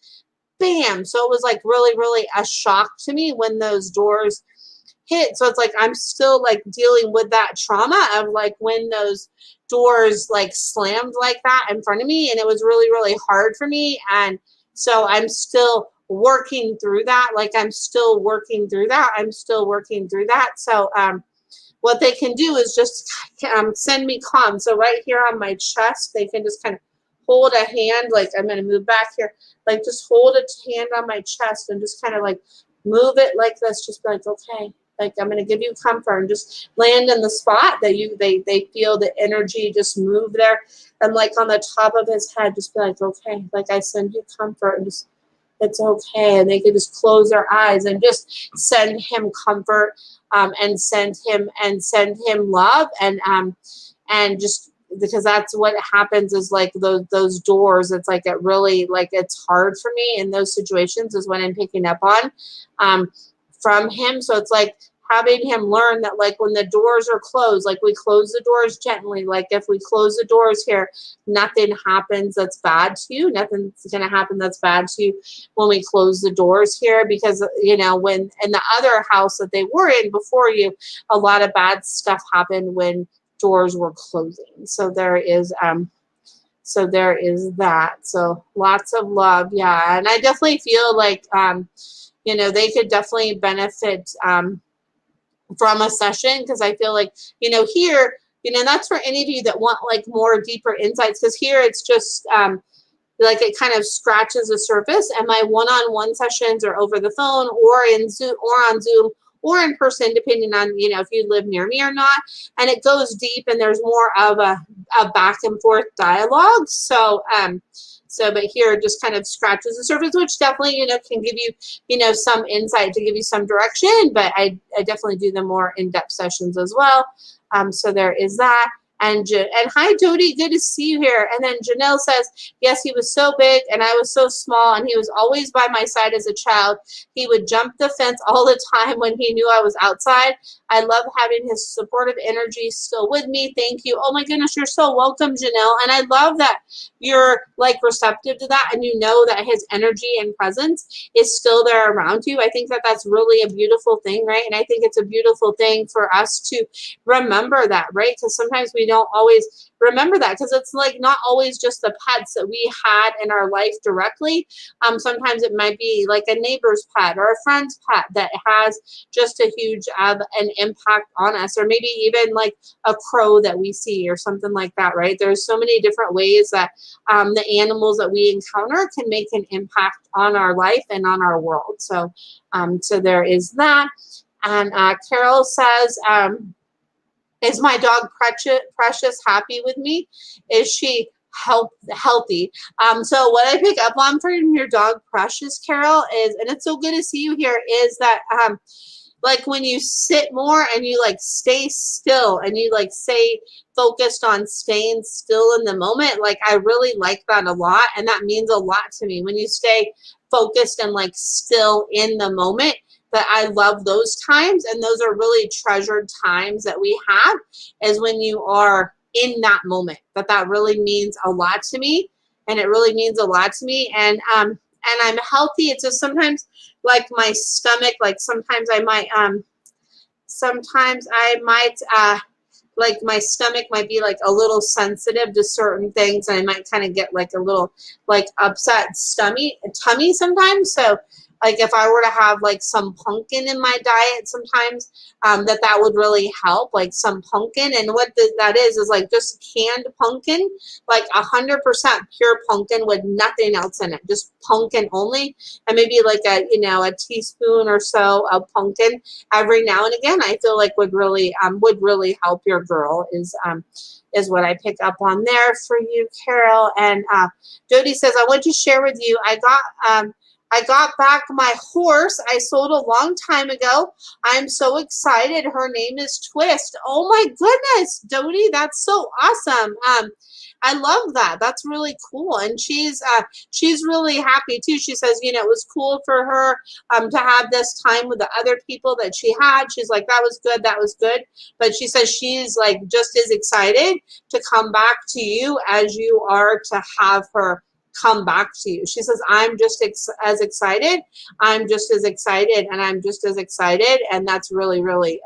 bam. So it was like really a shock to me when those doors hit. So it's like, I'm still like dealing with that trauma of like when those doors like slammed like that in front of me. And it was really hard for me. And so I'm still working through that. Like I'm still working through that. So, what they can do is just send me calm. So right here on my chest, they can just kind of hold a hand. Like I'm going to move back here. Like just hold a hand on my chest and just kind of like move it like this. Just be like, okay. Like I'm going to give you comfort, and just land in the spot that they feel the energy just move there. And like on the top of his head, just be like, okay. Like I send you comfort, and just it's okay. And they could just close their eyes and just send him comfort, and send him love, and just because that's what happens is like those doors. It's like it really like it's hard for me in those situations is when I'm picking up on from him. So it's like having him learn that like when the doors are closed, like we close the doors gently. Like if we close the doors here, nothing happens that's bad to you. Nothing's going to happen that's bad to you when we close the doors here, because, you know, when in the other house that they were in before you, a lot of bad stuff happened when doors were closing. So there is that. So lots of love. Yeah. And I definitely feel like, you know, they could definitely benefit, from a session, because I feel like, you know, here, you know, that's for any of you that want like more deeper insights, because here it's just like it kind of scratches the surface, and my one-on-one sessions are over the phone or in Zoom or on Zoom or in person, depending on, you know, if you live near me or not, and it goes deep and there's more of a back and forth dialogue. So, but here it just kind of scratches the surface, which definitely, you know, can give you, you know, some insight to give you some direction, but I definitely do the more in-depth sessions as well. So there is that. And hi, Jody, good to see you here. And then Janelle says, yes, he was so big and I was so small, and he was always by my side as a child. He would jump the fence all the time when he knew I was outside. I love having his supportive energy still with me. Thank you. Oh my goodness, you're so welcome, Janelle. And I love that you're like receptive to that, and you know that his energy and presence is still there around you. I think that that's really a beautiful thing, right? And I think it's a beautiful thing for us to remember that, right? Because sometimes we don't always remember that, because it's like not always just the pets that we had in our life directly. Sometimes it might be like a neighbor's pet or a friend's pet that has just a huge an impact on us, or maybe even like a crow that we see or something like that, right? There's so many different ways that the animals that we encounter can make an impact on our life and on our world. So, so there is that. And Carol says, is my dog Precious happy with me? Is she healthy? So what I pick up on from your dog Precious, Carol, is, and it's so good to see you here, is that like when you sit more and you like stay still and you like stay focused on staying still in the moment, like I really like that a lot, and that means a lot to me when you stay focused and like still in the moment. That I love those times, and those are really treasured times that we have, is when you are in that moment. That really means a lot to me, and it really means a lot to me. And I'm healthy. It's just sometimes like my stomach, like sometimes I might like my stomach might be like a little sensitive to certain things, and I might kind of get like a little like upset tummy sometimes. So like if I were to have like some pumpkin in my diet sometimes, that would really help, like some pumpkin. And what that is like just canned pumpkin, like 100% pure pumpkin with nothing else in it, just pumpkin only. And maybe like a teaspoon or so of pumpkin every now and again, I feel like would really help your girl, is what I pick up on there for you, Carol. And Jody says, I want to share with you, I got back my horse I sold a long time ago. I'm so excited. Her name is Twist. Oh my goodness, Dodie, that's so awesome. I love that. That's really cool. And she's really happy too. She says, it was cool for her to have this time with the other people that she had. She's like, that was good. That was good. But she says she's like just as excited to come back to you as you are to have her come back to you. She says, I'm just as excited. I'm just as excited, and I'm just as excited. And that's really, really,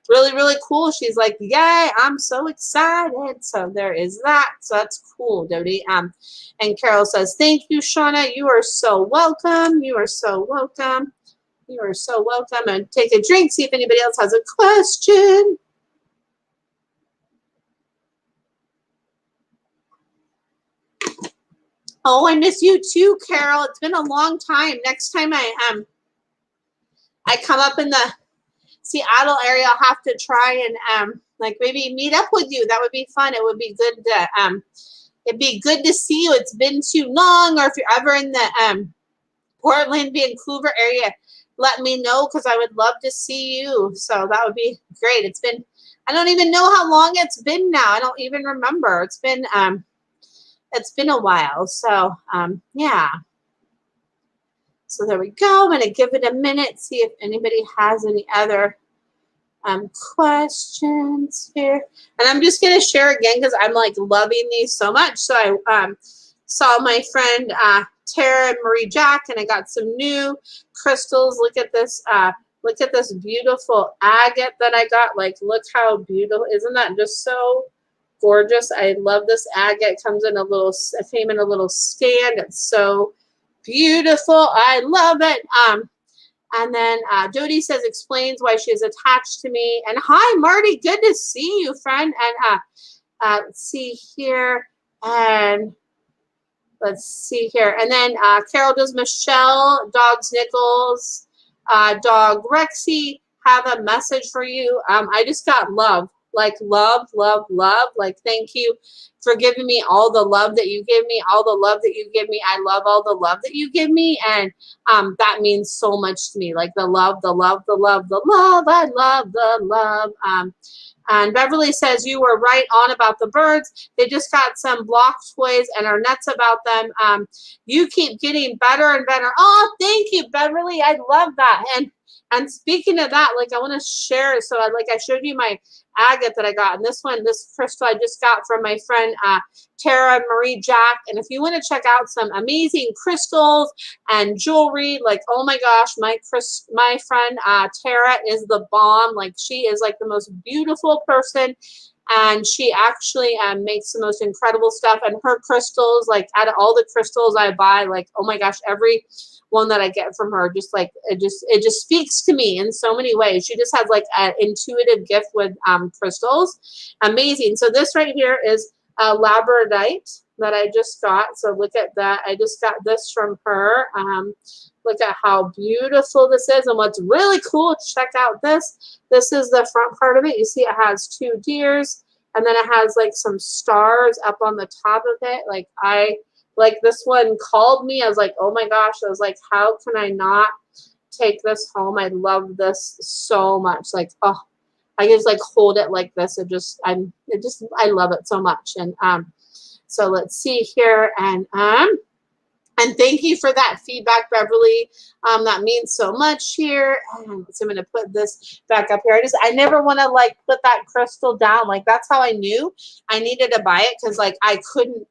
really, really cool. She's like, yay, I'm so excited. So there is that. So that's cool, Dodie. And Carol says, thank you, Shauna. You are so welcome. You are so welcome. You are so welcome. And take a drink, see if anybody else has a question. Oh, I miss you too, Carol. It's been a long time. Next time I come up in the Seattle area, I'll have to try and like maybe meet up with you. That would be fun. It would be good to it'd be good to see you. It's been too long. Or if you're ever in the Portland, Vancouver area, let me know, because I would love to see you. So that would be great. It's been, I don't even know how long it's been now. I don't even remember. It's been a while. So yeah. So there we go. I'm going to give it a minute, see if anybody has any other questions here. And I'm just going to share again because I'm like loving these so much. So I saw my friend Tara and Marie Jack, and I got some new crystals. Look at this beautiful agate that I got. Like, look how beautiful. Isn't that just so gorgeous? I love this agate. It comes in it came in a little stand. It's so beautiful. I love it. And then Jody says, explains why she's attached to me. And hi, Marty. Good to see you, friend. And let's see here. And let's see here. And then Carol does Michelle, Dogs Nichols, Dog Rexy have a message for you. I just got love. like love, love, love. Like, thank you for giving me all the love that you give me, all the love that you give me. I love all the love that you give me. And that means so much to me. Like the love, the love, the love, the love. I love the love. And Beverly says, you were right on about the birds. They just got some block toys and are nuts about them. You keep getting better and better. Oh, thank you, Beverly. I love that. And speaking of that, like I want to share. So I showed you my agate that I got. And this crystal I just got from my friend Tara Marie Jack. And if you want to check out some amazing crystals and jewelry, like, oh my gosh, my friend Tara is the bomb. Like, she is like the most beautiful person. And she actually makes the most incredible stuff. And her crystals, like out of all the crystals I buy, like, oh my gosh, every one that I get from her, just like it just speaks to me in so many ways. She just has like an intuitive gift with crystals. Amazing. So this right here is a labradorite that I just got. So look at that. I just got this from her. Look at how beautiful this is. And what's really cool, check out this. This is the front part of it. You see it has 2 deers, and then it has like some stars up on the top of it. Like this one called me. I was like, oh my gosh. I was like, how can I not take this home? I love this so much. Like, oh, I just like hold it like this. I love it so much. And so let's see here. And thank you for that feedback, Beverly. That means so much here. And so I'm going to put this back up here. I never want to like put that crystal down. Like that's how I knew I needed to buy it, because like I couldn't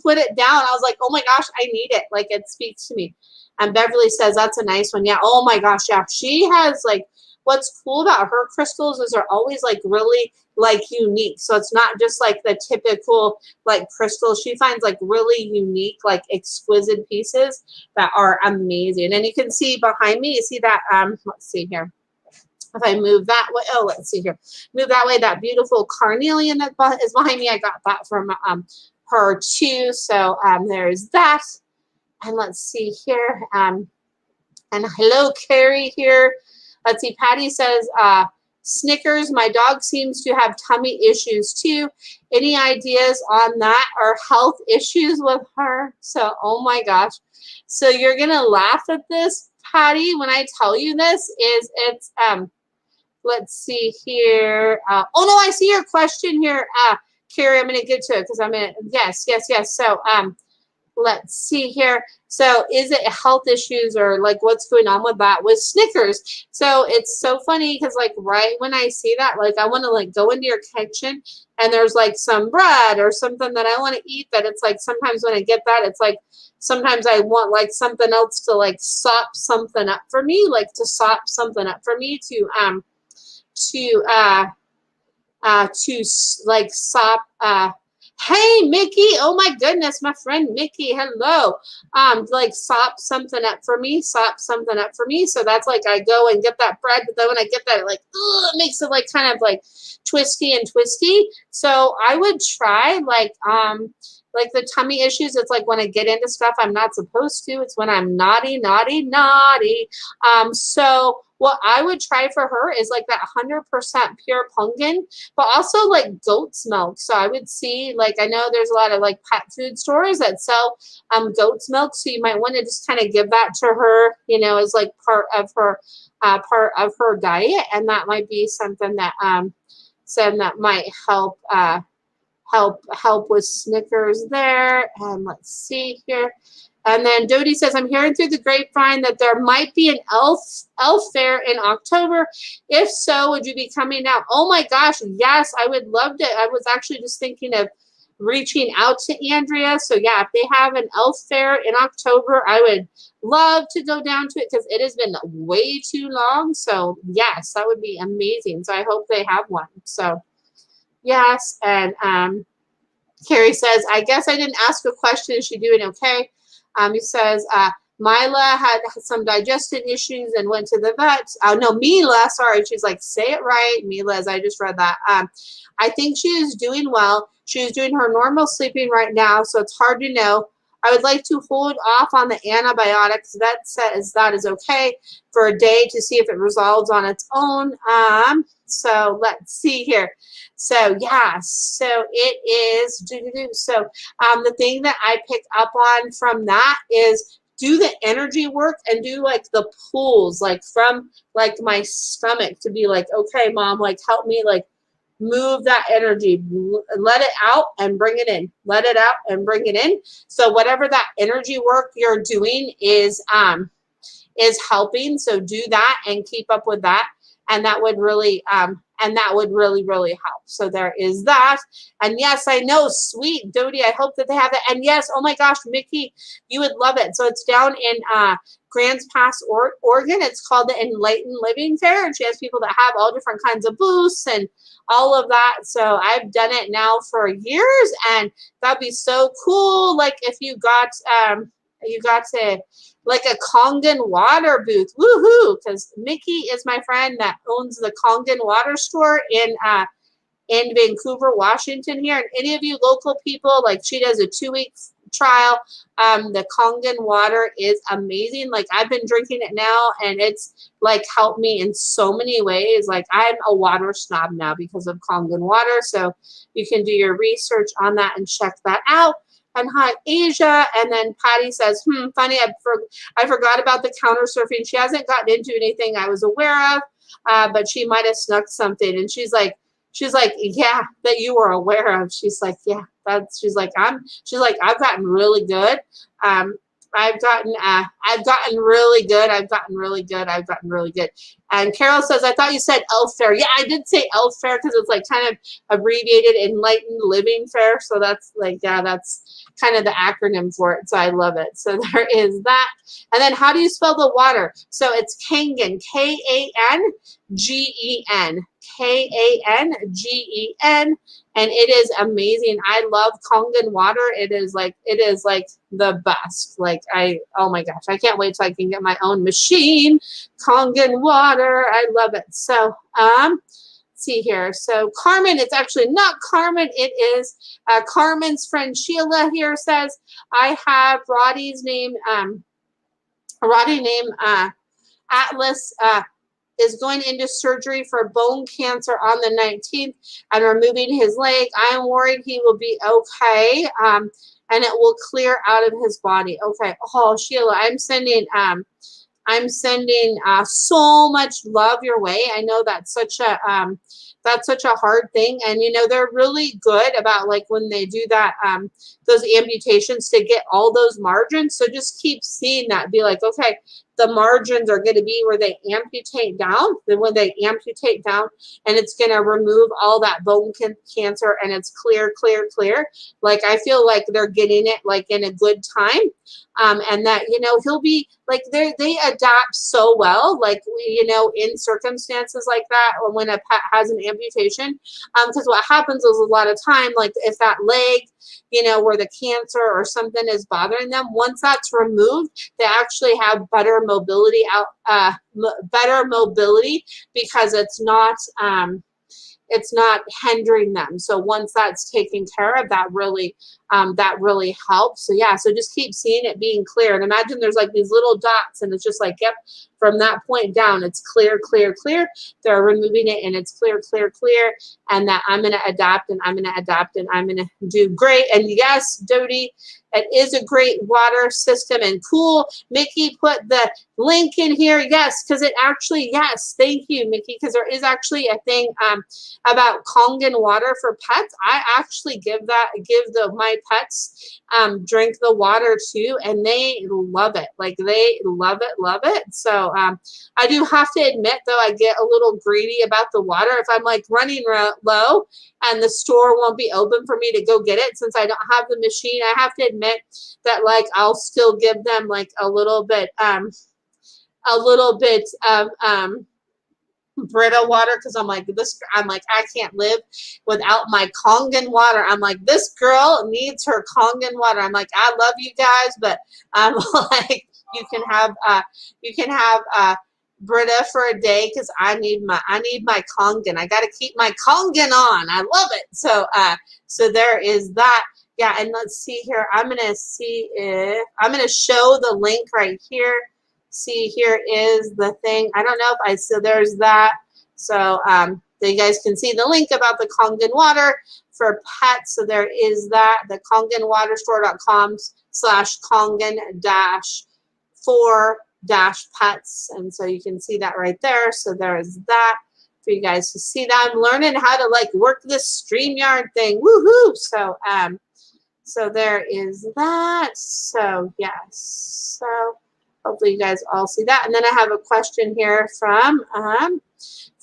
put it down. I was like, oh my gosh, I need it. Like it speaks to me. And Beverly says that's a nice one. Yeah. Oh my gosh. Yeah. She has like, what's cool about her crystals is they're always like really like unique. So it's not just like the typical like crystals. She finds like really unique, like exquisite pieces that are amazing. And you can see behind me, you see that, let's see here. If I move that way, oh, let's see here. Move that way, that beautiful carnelian that is behind me. I got that from her too. So there's that. And let's see here. And hello, Carrie here. Let's see, Patty says, Snickers, my dog seems to have tummy issues too. Any ideas on that or health issues with her? So, oh my gosh. So you're going to laugh at this, Patty, when I tell you this, it's, let's see here. Oh no, I see your question here, Carrie. I'm going to get to it because yes. So, let's see here. So is it health issues or like what's going on with that with Snickers? So it's so funny because like right when I see that, like I want to like go into your kitchen and there's like some bread or something that I want to eat, that it's like sometimes when I get that, it's like sometimes I want like something else to like sop something up for me, like to sop something up for me to like sop hey, Mickey. Oh my goodness, my friend Mickey. Hello. Like sop something up for me. Sop something up for me. So that's like I go and get that bread, but then when I get that, like it makes it like kind of like twisty and twisty. So I would try like the tummy issues. It's like when I get into stuff I'm not supposed to. It's when I'm naughty. So what I would try for her is like that 100% pure pumpkin, but also like goat's milk. So I would see, like, I know there's a lot of like pet food stores that sell goat's milk. So you might want to just kind of give that to her, you know, as like part of her diet. And that might be something that, might help, help with Snickers there. And let's see here. And then Dodie says, I'm hearing through the grapevine that there might be an elf fair in October. If so, would you be coming down? Oh my gosh, yes, I would love to. I was actually just thinking of reaching out to Andrea. So yeah, if they have an elf fair in October, I would love to go down to it because it has been way too long. So yes, that would be amazing. So I hope they have one. So yes, and Carrie says, I guess I didn't ask a question. Is she doing okay? He says, Mila had some digestion issues and went to the vet. No, Mila, sorry. She's like, say it right. Mila, as I just read that. I think she is doing well. She is doing her normal sleeping right now, so it's hard to know. I would like to hold off on the antibiotics. That says that is okay for a day to see if it resolves on its own. So let's see here. So yeah, so it is so the thing that I picked up on from that is do the energy work and do like the pulls like from like my stomach to be like, okay, mom, like help me like move that energy, let it out and bring it in, let it out and bring it in. So whatever that energy work you're doing is helping. So do that and keep up with that. And that would really really help. So there is that. And yes, I know, sweet Dodie, I hope that they have it. And yes, oh my gosh, Mickey, you would love it. So it's down in Grants Pass, Oregon. It's called the Enlightened Living Fair. And she has people that have all different kinds of booths and all of that. So I've done it now for years, and that'd be so cool. Like if you got to like a Kangen water booth, woohoo! Because Mickey is my friend that owns the Kangen water store in Vancouver, Washington here. And any of you local people, like she does a 2-week trial. The Kangen water is amazing. Like I've been drinking it now, and it's like helped me in so many ways. Like I'm a water snob now because of Kangen water. So you can do your research on that and check that out. And hi, Asia. And then Patty says, funny, I forgot about the counter surfing. She hasn't gotten into anything I was aware of, but she might have snuck something. And she's like, yeah, that you were aware of. She's like, yeah, she's like, I've gotten really good. I've gotten really good. I've gotten really good. And Carol says, I thought you said Elf Fair. Yeah, I did say Elf Fair because it's like kind of abbreviated Enlightened Living Fair. So that's like, yeah, that's kind of the acronym for it. So I love it. So there is that. And then how do you spell the water? So it's Kangen, K-A-N-G-E-N, K-A-N-G-E-N. And it is amazing. I love Kangen water. It is like the best. Like oh my gosh, I can't wait till I can get my own machine. Kangen water. I love it. So see here. So Carmen, it's actually not Carmen. It is Carmen's friend Sheila here says, I have Roddy's name, Atlas, is going into surgery for bone cancer on the 19th and removing his leg. I am worried he will be okay, and it will clear out of his body. Okay. Oh, Sheila, I'm sending so much love your way. I know that's such a hard thing, and you know they're really good about like when they do that those amputations to get all those margins. So just keep seeing that. Be like, okay, the margins are going to be where they amputate down. Then when they amputate down, and it's going to remove all that bone cancer, and it's clear. Like I feel like they're getting it like in a good time, and that you know he'll be like they adapt so well, like you know in circumstances like that when a pet has an amputation, because what happens is a lot of time, like if that leg, you know, where the cancer or something is bothering them, once that's removed, they actually have better mobility because it's not hindering them. So once that's taken care of, that really helps. So yeah, so just keep seeing it being clear, and imagine there's like these little dots, and it's just like, yep, from that point down, it's clear. They're removing it, and it's clear, and that I'm going to adapt, and I'm going to adapt, and I'm going to do great. And yes, Dodie, it is a great water system and cool. Mickey put the link in here. Yes, because it actually, yes, thank you, Mickey, because there is actually a thing about Kangen water for pets. I actually give my pets drink the water too, and they love it. Like they love it. So I do have to admit, though, I get a little greedy about the water. If I'm like running low and the store won't be open for me to go get it, since I don't have the machine, I have to admit that like I'll still give them like a little bit of Brita water, because I'm like I can't live without my Kangen water. I'm like, this girl needs her Kangen water. I'm like, I love you guys, but I'm like, you can have Brita for a day, because I need my Kangen. I got to keep my Kangen on. I love it. So so there is that. Yeah, and let's see here. I'm going to see if I'm going to show the link right here. See, here is the thing. I don't know if I so there's that. So you guys can see the link about the Kangen water for pets. So there is that, the kangenwaterstore.com/Kangen-4-pets. And so you can see that right there. So there is that for you guys to see that. I'm learning how to like work this StreamYard thing. Woohoo! So there is that. So yes. So hopefully you guys all see that. And then I have a question here from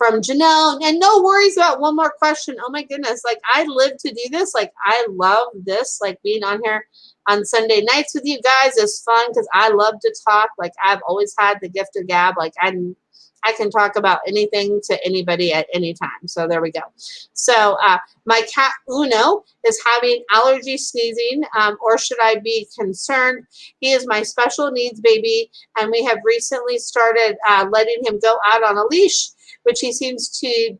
Janelle. And no worries about one more question. Oh my goodness. Like I live to do this. Like I love this. Like being on here on Sunday nights with you guys is fun because I love to talk. Like I've always had the gift of gab. Like I can talk about anything to anybody at any time. So there we go. So my cat Uno is having allergy sneezing, or should I be concerned? He is my special needs baby, and we have recently started letting him go out on a leash, which he seems to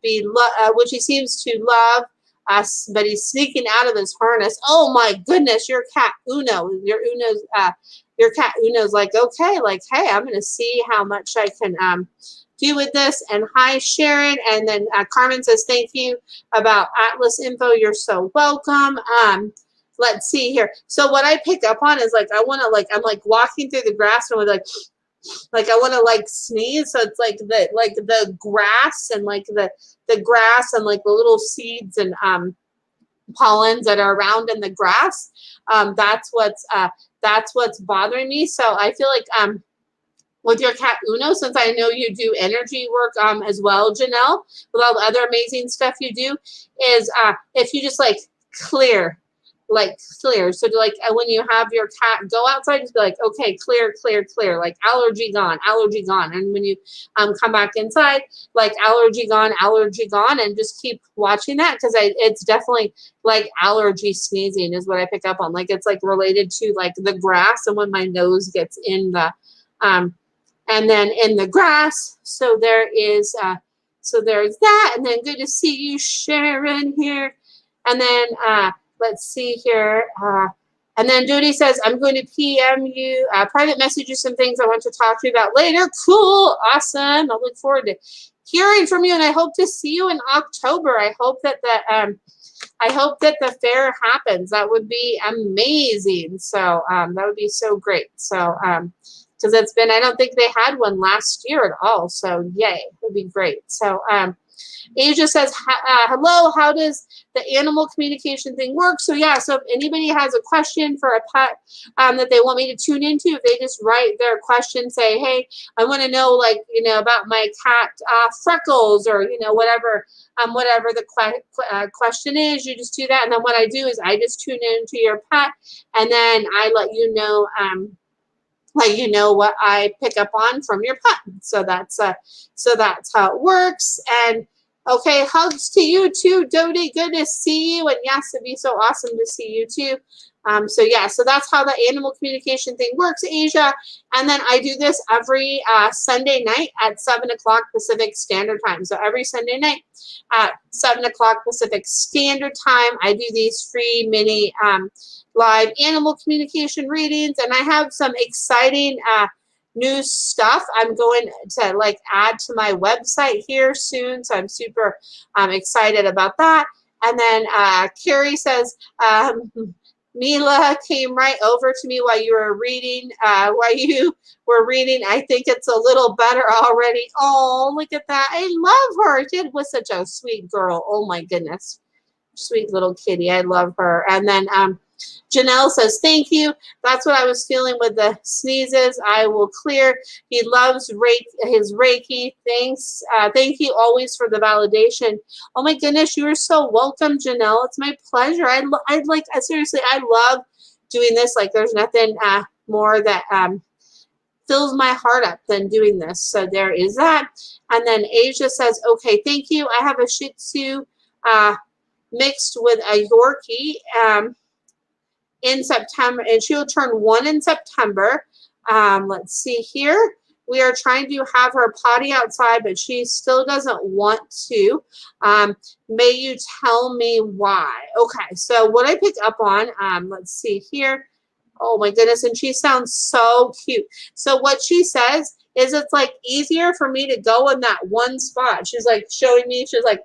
love us, but he's sneaking out of his harness. Oh my goodness, your cat Uno, your cat Uno's like, okay, like, hey, I'm gonna see how much I can do with this. And hi Sharon, and then Carmen says thank you about Atlas info, you're so welcome. Let's see here. So what I pick up on is like I want to like I'm like walking through the grass and with like I want to like sneeze, so it's like the grass and like the grass and like the little seeds and pollens that are around in the grass. That's what's bothering me. So I feel like with your cat Uno, since I know you do energy work as well, Janelle, with all the other amazing stuff you do, is if you just like clear. So like when you have your cat go outside, just be like, okay, clear, like allergy gone. And when you come back inside, like allergy gone, and just keep watching that because it's definitely like allergy sneezing is what I pick up on. Like it's like related to like the grass and when my nose gets in the and then in the grass. So there is so there's that, and then good to see you, Sharon, here, and then let's see here. And then Judy says, I'm going to PM you, private message you some things I want to talk to you about later. Cool. Awesome. I look forward to hearing from you, and I hope to see you in October. I hope that the fair happens. That would be amazing. So that would be so great. So because it's been, I don't think they had one last year at all. So yay, it would be great. So Asia says, hello, how does the animal communication thing work? So yeah, so if anybody has a question for a pet that they want me to tune into, if they just write their question, say, hey, I want to know, like, about my cat Freckles, or, whatever the question is, you just do that. And then what I do is I just tune into your pet, and then I let you know what I pick up on from your pet. So that's how it works. And okay, hugs to you too, Dodie. Good to see you. And yes, it'd be so awesome to see you too. So yeah, so that's how the animal communication thing works, Asia. And then I do this every Sunday night at 7 o'clock Pacific Standard Time. So every Sunday night at 7 o'clock Pacific Standard Time, I do these free mini live animal communication readings. And I have some exciting new stuff I'm going to like add to my website here soon. So I'm super excited about that. And then Carrie says, Mila came right over to me while you were reading. I think it's a little better already. Oh, look at that. I love her. She was such a sweet girl. Oh my goodness. Sweet little kitty. I love her. And then Janelle says, thank you. That's what I was feeling with the sneezes. I will clear. He loves his Reiki. Thanks. Thank you always for the validation. Oh my goodness, you are so welcome, Janelle. It's my pleasure. Seriously, I love doing this. Like there's nothing more that fills my heart up than doing this. So there is that. And then Asia says, okay, thank you. I have a Shih Tzu mixed with a Yorkie in September, and she'll turn 1 in September. Let's see here. We are trying to have her potty outside, but she still doesn't want to. May you tell me why? Okay, so what I picked up on, let's see here. Oh my goodness, and she sounds so cute. So what she says is it's like easier for me to go in that one spot. She's like showing me, she's like,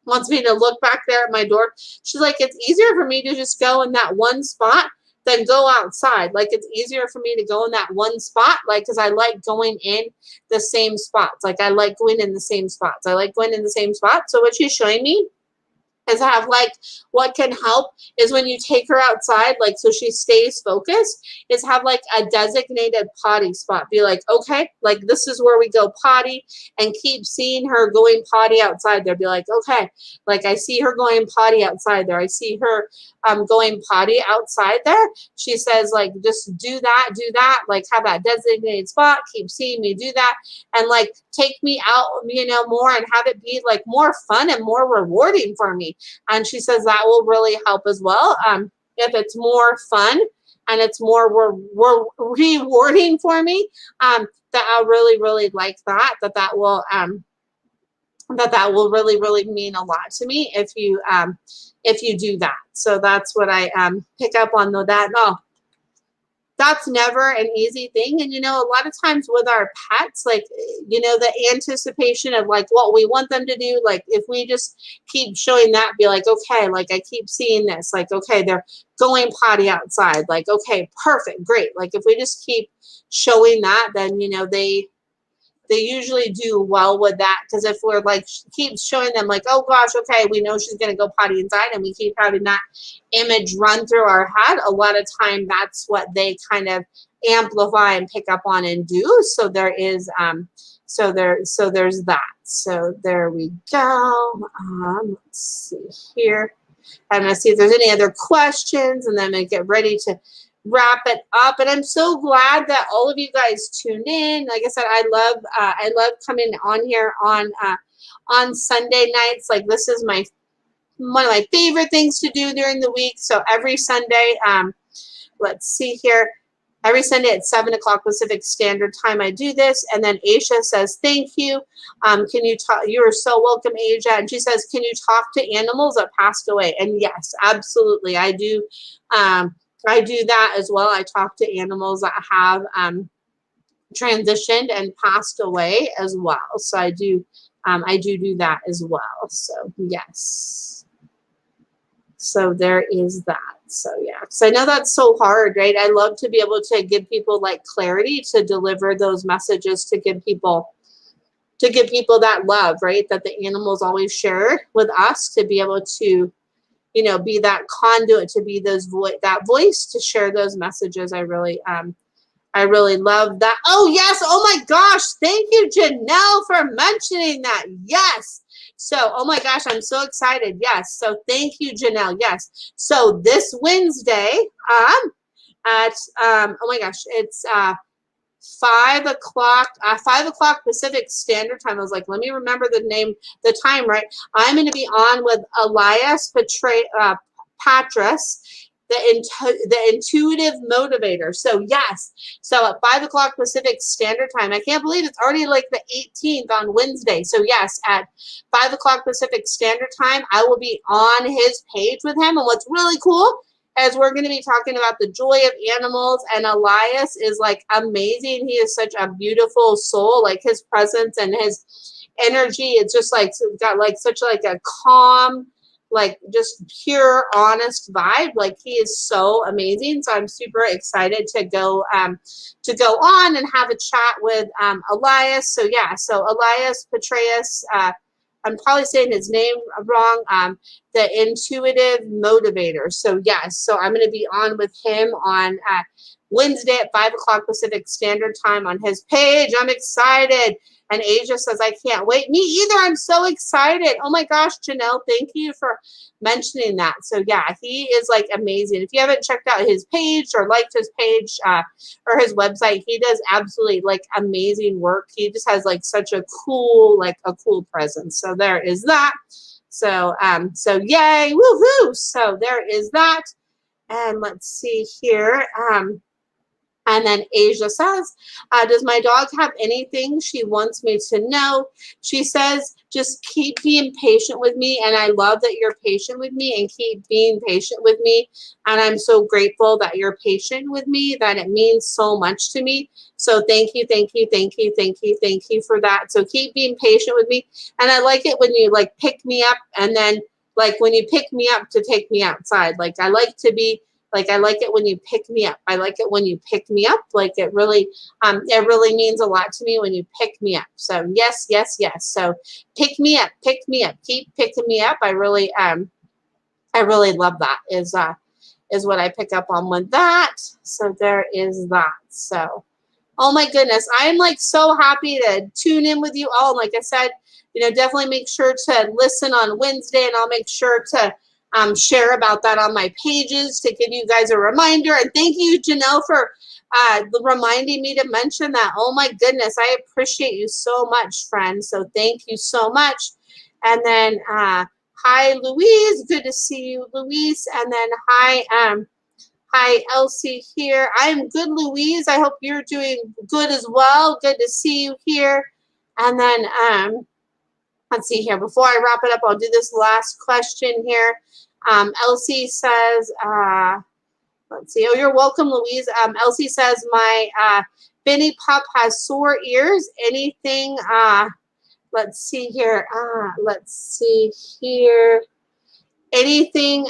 wants me to look back there at my door. She's like, it's easier for me to just go in that one spot than go outside. Like, it's easier for me to go in that one spot, like, because I like going in the same spots. Like, I like going in the same spots. I like going in the same spot. So what she's showing me is have like what can help is when you take her outside, like so she stays focused, is have like a designated potty spot. Be like, okay, like this is where we go potty, and keep seeing her going potty outside there. Be like, okay, like I see her going potty outside there. I see her going potty outside there. She says like just do that, like have that designated spot, keep seeing me do that, and like take me out, you know, more and have it be like more fun and more rewarding for me. And she says that will really help as well. If it's more fun and it's more rewarding for me, that I'll really, really like that. That will really mean a lot to me if you do that. So that's what I pick up on that. No, that's never an easy thing. And, you know, a lot of times with our pets, like, you know, the anticipation of like what we want them to do, like if we just keep showing that, be like, okay, like I keep seeing this, like, okay, they're going potty outside, like, okay, perfect, great. Like if we just keep showing that, then, you know, they usually do well with that, because if we're like keep showing them like, oh gosh, okay, we know she's going to go potty inside, and we keep having that image run through our head, a lot of time that's what they kind of amplify and pick up on and do. So there is so there's that. So there we go. Let's see here. I'm going to see if there's any other questions, and then I'm going to get ready to wrap it up. And I'm so glad that all of you guys tuned in. Like I said, I love coming on here on Sunday nights. Like this is one of my favorite things to do during the week. So every Sunday, let's see here. Every Sunday at 7 o'clock Pacific Standard Time, I do this. And then Aisha says, thank you. Can you talk? You are so welcome, Asia. And she says, can you talk to animals that passed away? And yes, absolutely. I do. I do that as well. I talk to animals that have transitioned and passed away as well. So I do that as well. So yes. So there is that. So yeah, so I know that's so hard, right? I love to be able to give people like clarity to deliver those messages, to give people that love, right? That the animals always share with us, to be able to, you know, be that conduit, to be that voice to share those messages. I really love that. Oh yes, oh my gosh, thank you, Janelle, for mentioning that. Yes. So, oh my gosh, I'm so excited. Yes. So thank you, Janelle. Yes. So this Wednesday, at oh my gosh, it's 5 o'clock Pacific Standard Time. I was like, let me remember the time, right? I'm going to be on with Elias Patras, the intuitive motivator. So yes, so at 5 o'clock Pacific Standard Time. I can't believe it's already like the 18th on Wednesday. So yes, at 5 o'clock Pacific Standard Time, I will be on his page with him. And what's really cool is we're going to be talking about the joy of animals. And Elias is like amazing. He is such a beautiful soul. Like his presence and his energy, it's just like got like such like a calm, like just pure, honest vibe. Like he is so amazing. So I'm super excited to go on and have a chat with Elias. So yeah, so Elias Petraeus, I'm probably saying his name wrong, the intuitive motivator. So yes, so I'm going to be on with him on Wednesday at 5 o'clock Pacific Standard Time on his page. I'm excited. And Asia says, I can't wait. Me either. I'm so excited. Oh my gosh, Janelle, thank you for mentioning that. So yeah, he is like amazing. If you haven't checked out his page or liked his page or his website, he does absolutely like amazing work. He just has like such a cool presence. So there is that. So so yay, woohoo. So there is that. And let's see here. And then Asia says, does my dog have anything she wants me to know? She says, just keep being patient with me. And I love that you're patient with me, and keep being patient with me. And I'm so grateful that you're patient with me, that it means so much to me. So thank you, thank you, thank you, thank you, thank you for that. So keep being patient with me. And I like it when you like pick me up, and then like when you pick me up to take me outside. Like I like to be like, I like it when you pick me up. I like it when you pick me up. Like it really means a lot to me when you pick me up. So yes, yes, yes. So pick me up, keep picking me up. I really love that is what I pick up on with that. So there is that. So, oh my goodness, I am like so happy to tune in with you all. And like I said, definitely make sure to listen on Wednesday, and I'll make sure to share about that on my pages to give you guys a reminder. And thank you, Janelle, for reminding me to mention that. Oh my goodness, I appreciate you so much, friend. So thank you so much. And then hi, Louise. Good to see you, Louise. And then hi, Elsie here. I'm good, Louise. I hope you're doing good as well. Good to see you here. And then let's see here. Before I wrap it up, I'll do this last question here. Elsie says, let's see. Oh, you're welcome, Louise. Elsie says, my Benny pup has sore ears. Anything? Let's see here. Anything?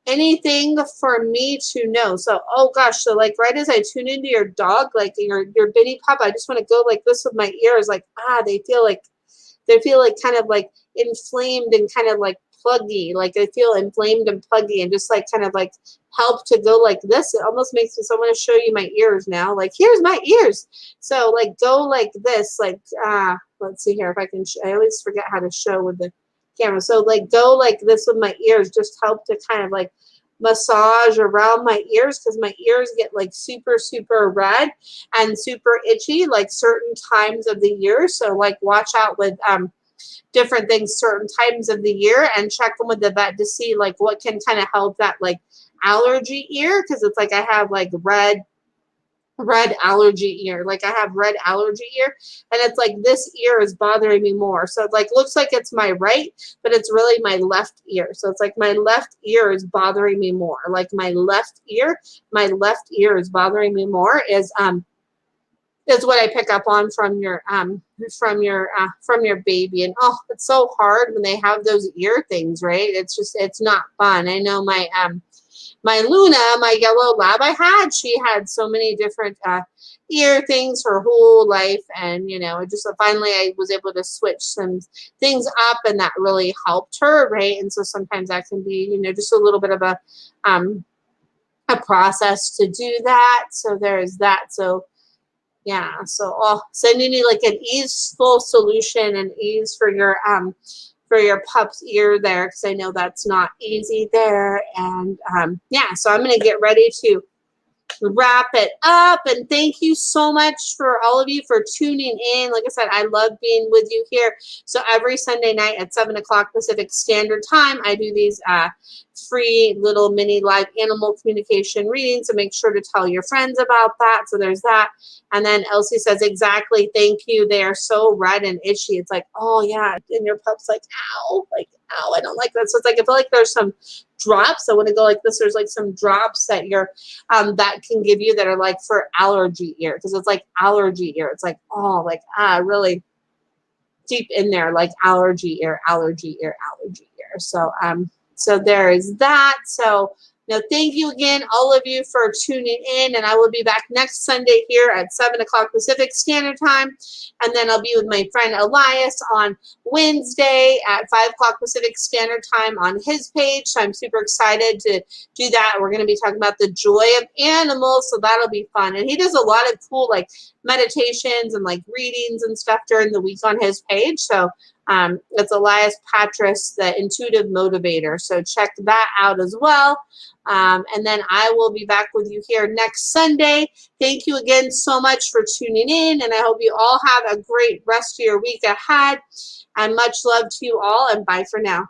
Anything for me to know? So, oh gosh. So like right as I tune into your dog, like your Benny pup, I just want to go like this with my ears. Like they feel like kind of like inflamed and kind of like pluggy, like I feel inflamed and pluggy, and just like kind of like help to go like this. It almost makes me, so I'm going to show you my ears now. Like here's my ears. So like go like this, like let's see here if I can I always forget how to show with the camera. So like go like this with my ears, just help to kind of like massage around my ears, because my ears get like super red and super itchy like certain times of the year. So like watch out with different things certain times of the year, and check them with the vet to see like what can kind of help that like allergy ear, because it's like I have like red allergy ear. Like I have red allergy ear, and it's like this ear is bothering me more. So it like looks like it's my right, but it's really my left ear. So it's like my left ear is bothering me more. Like my left ear is bothering me more is what I pick up on from your baby. And oh, it's so hard when they have those ear things, right? It's not fun. I know my Luna, my yellow lab she had so many different ear things her whole life, and it just finally I was able to switch some things up, and that really helped her, right? And so sometimes that can be just a little bit of a process to do that. So there's that. So yeah, so sending you like an easeful solution and ease for your pup's ear there, because I know that's not easy there. And yeah, so I'm going to get ready to wrap it up, and thank you so much for all of you for tuning in. Like I said, I love being with you here. So every Sunday night at 7 o'clock Pacific Standard Time, I do these free little mini live animal communication readings, so make sure to tell your friends about that. So there's that. And then Elsie says, exactly, thank you. They are so red and itchy. It's like, oh yeah, and your pup's like, ow, I don't like that. So it's like, I feel like there's some drops. I want to go like this. There's like some drops that you're that can give you that are like for allergy ear, because it's like allergy ear. It's like, oh, like really deep in there, like allergy ear. So so there is that. So thank you again, all of you, for tuning in, and I will be back next Sunday here at 7 o'clock Pacific Standard Time, and then I'll be with my friend Elias on Wednesday at 5 o'clock Pacific Standard Time on his page. So I'm super excited to do that. We're going to be talking about the joy of animals, so that'll be fun. And he does a lot of cool like meditations and like readings and stuff during the week on his page. So it's Elias Patras, the Intuitive Motivator. So check that out as well. And then I will be back with you here next Sunday. Thank you again so much for tuning in, and I hope you all have a great rest of your week ahead. And much love to you all, and bye for now.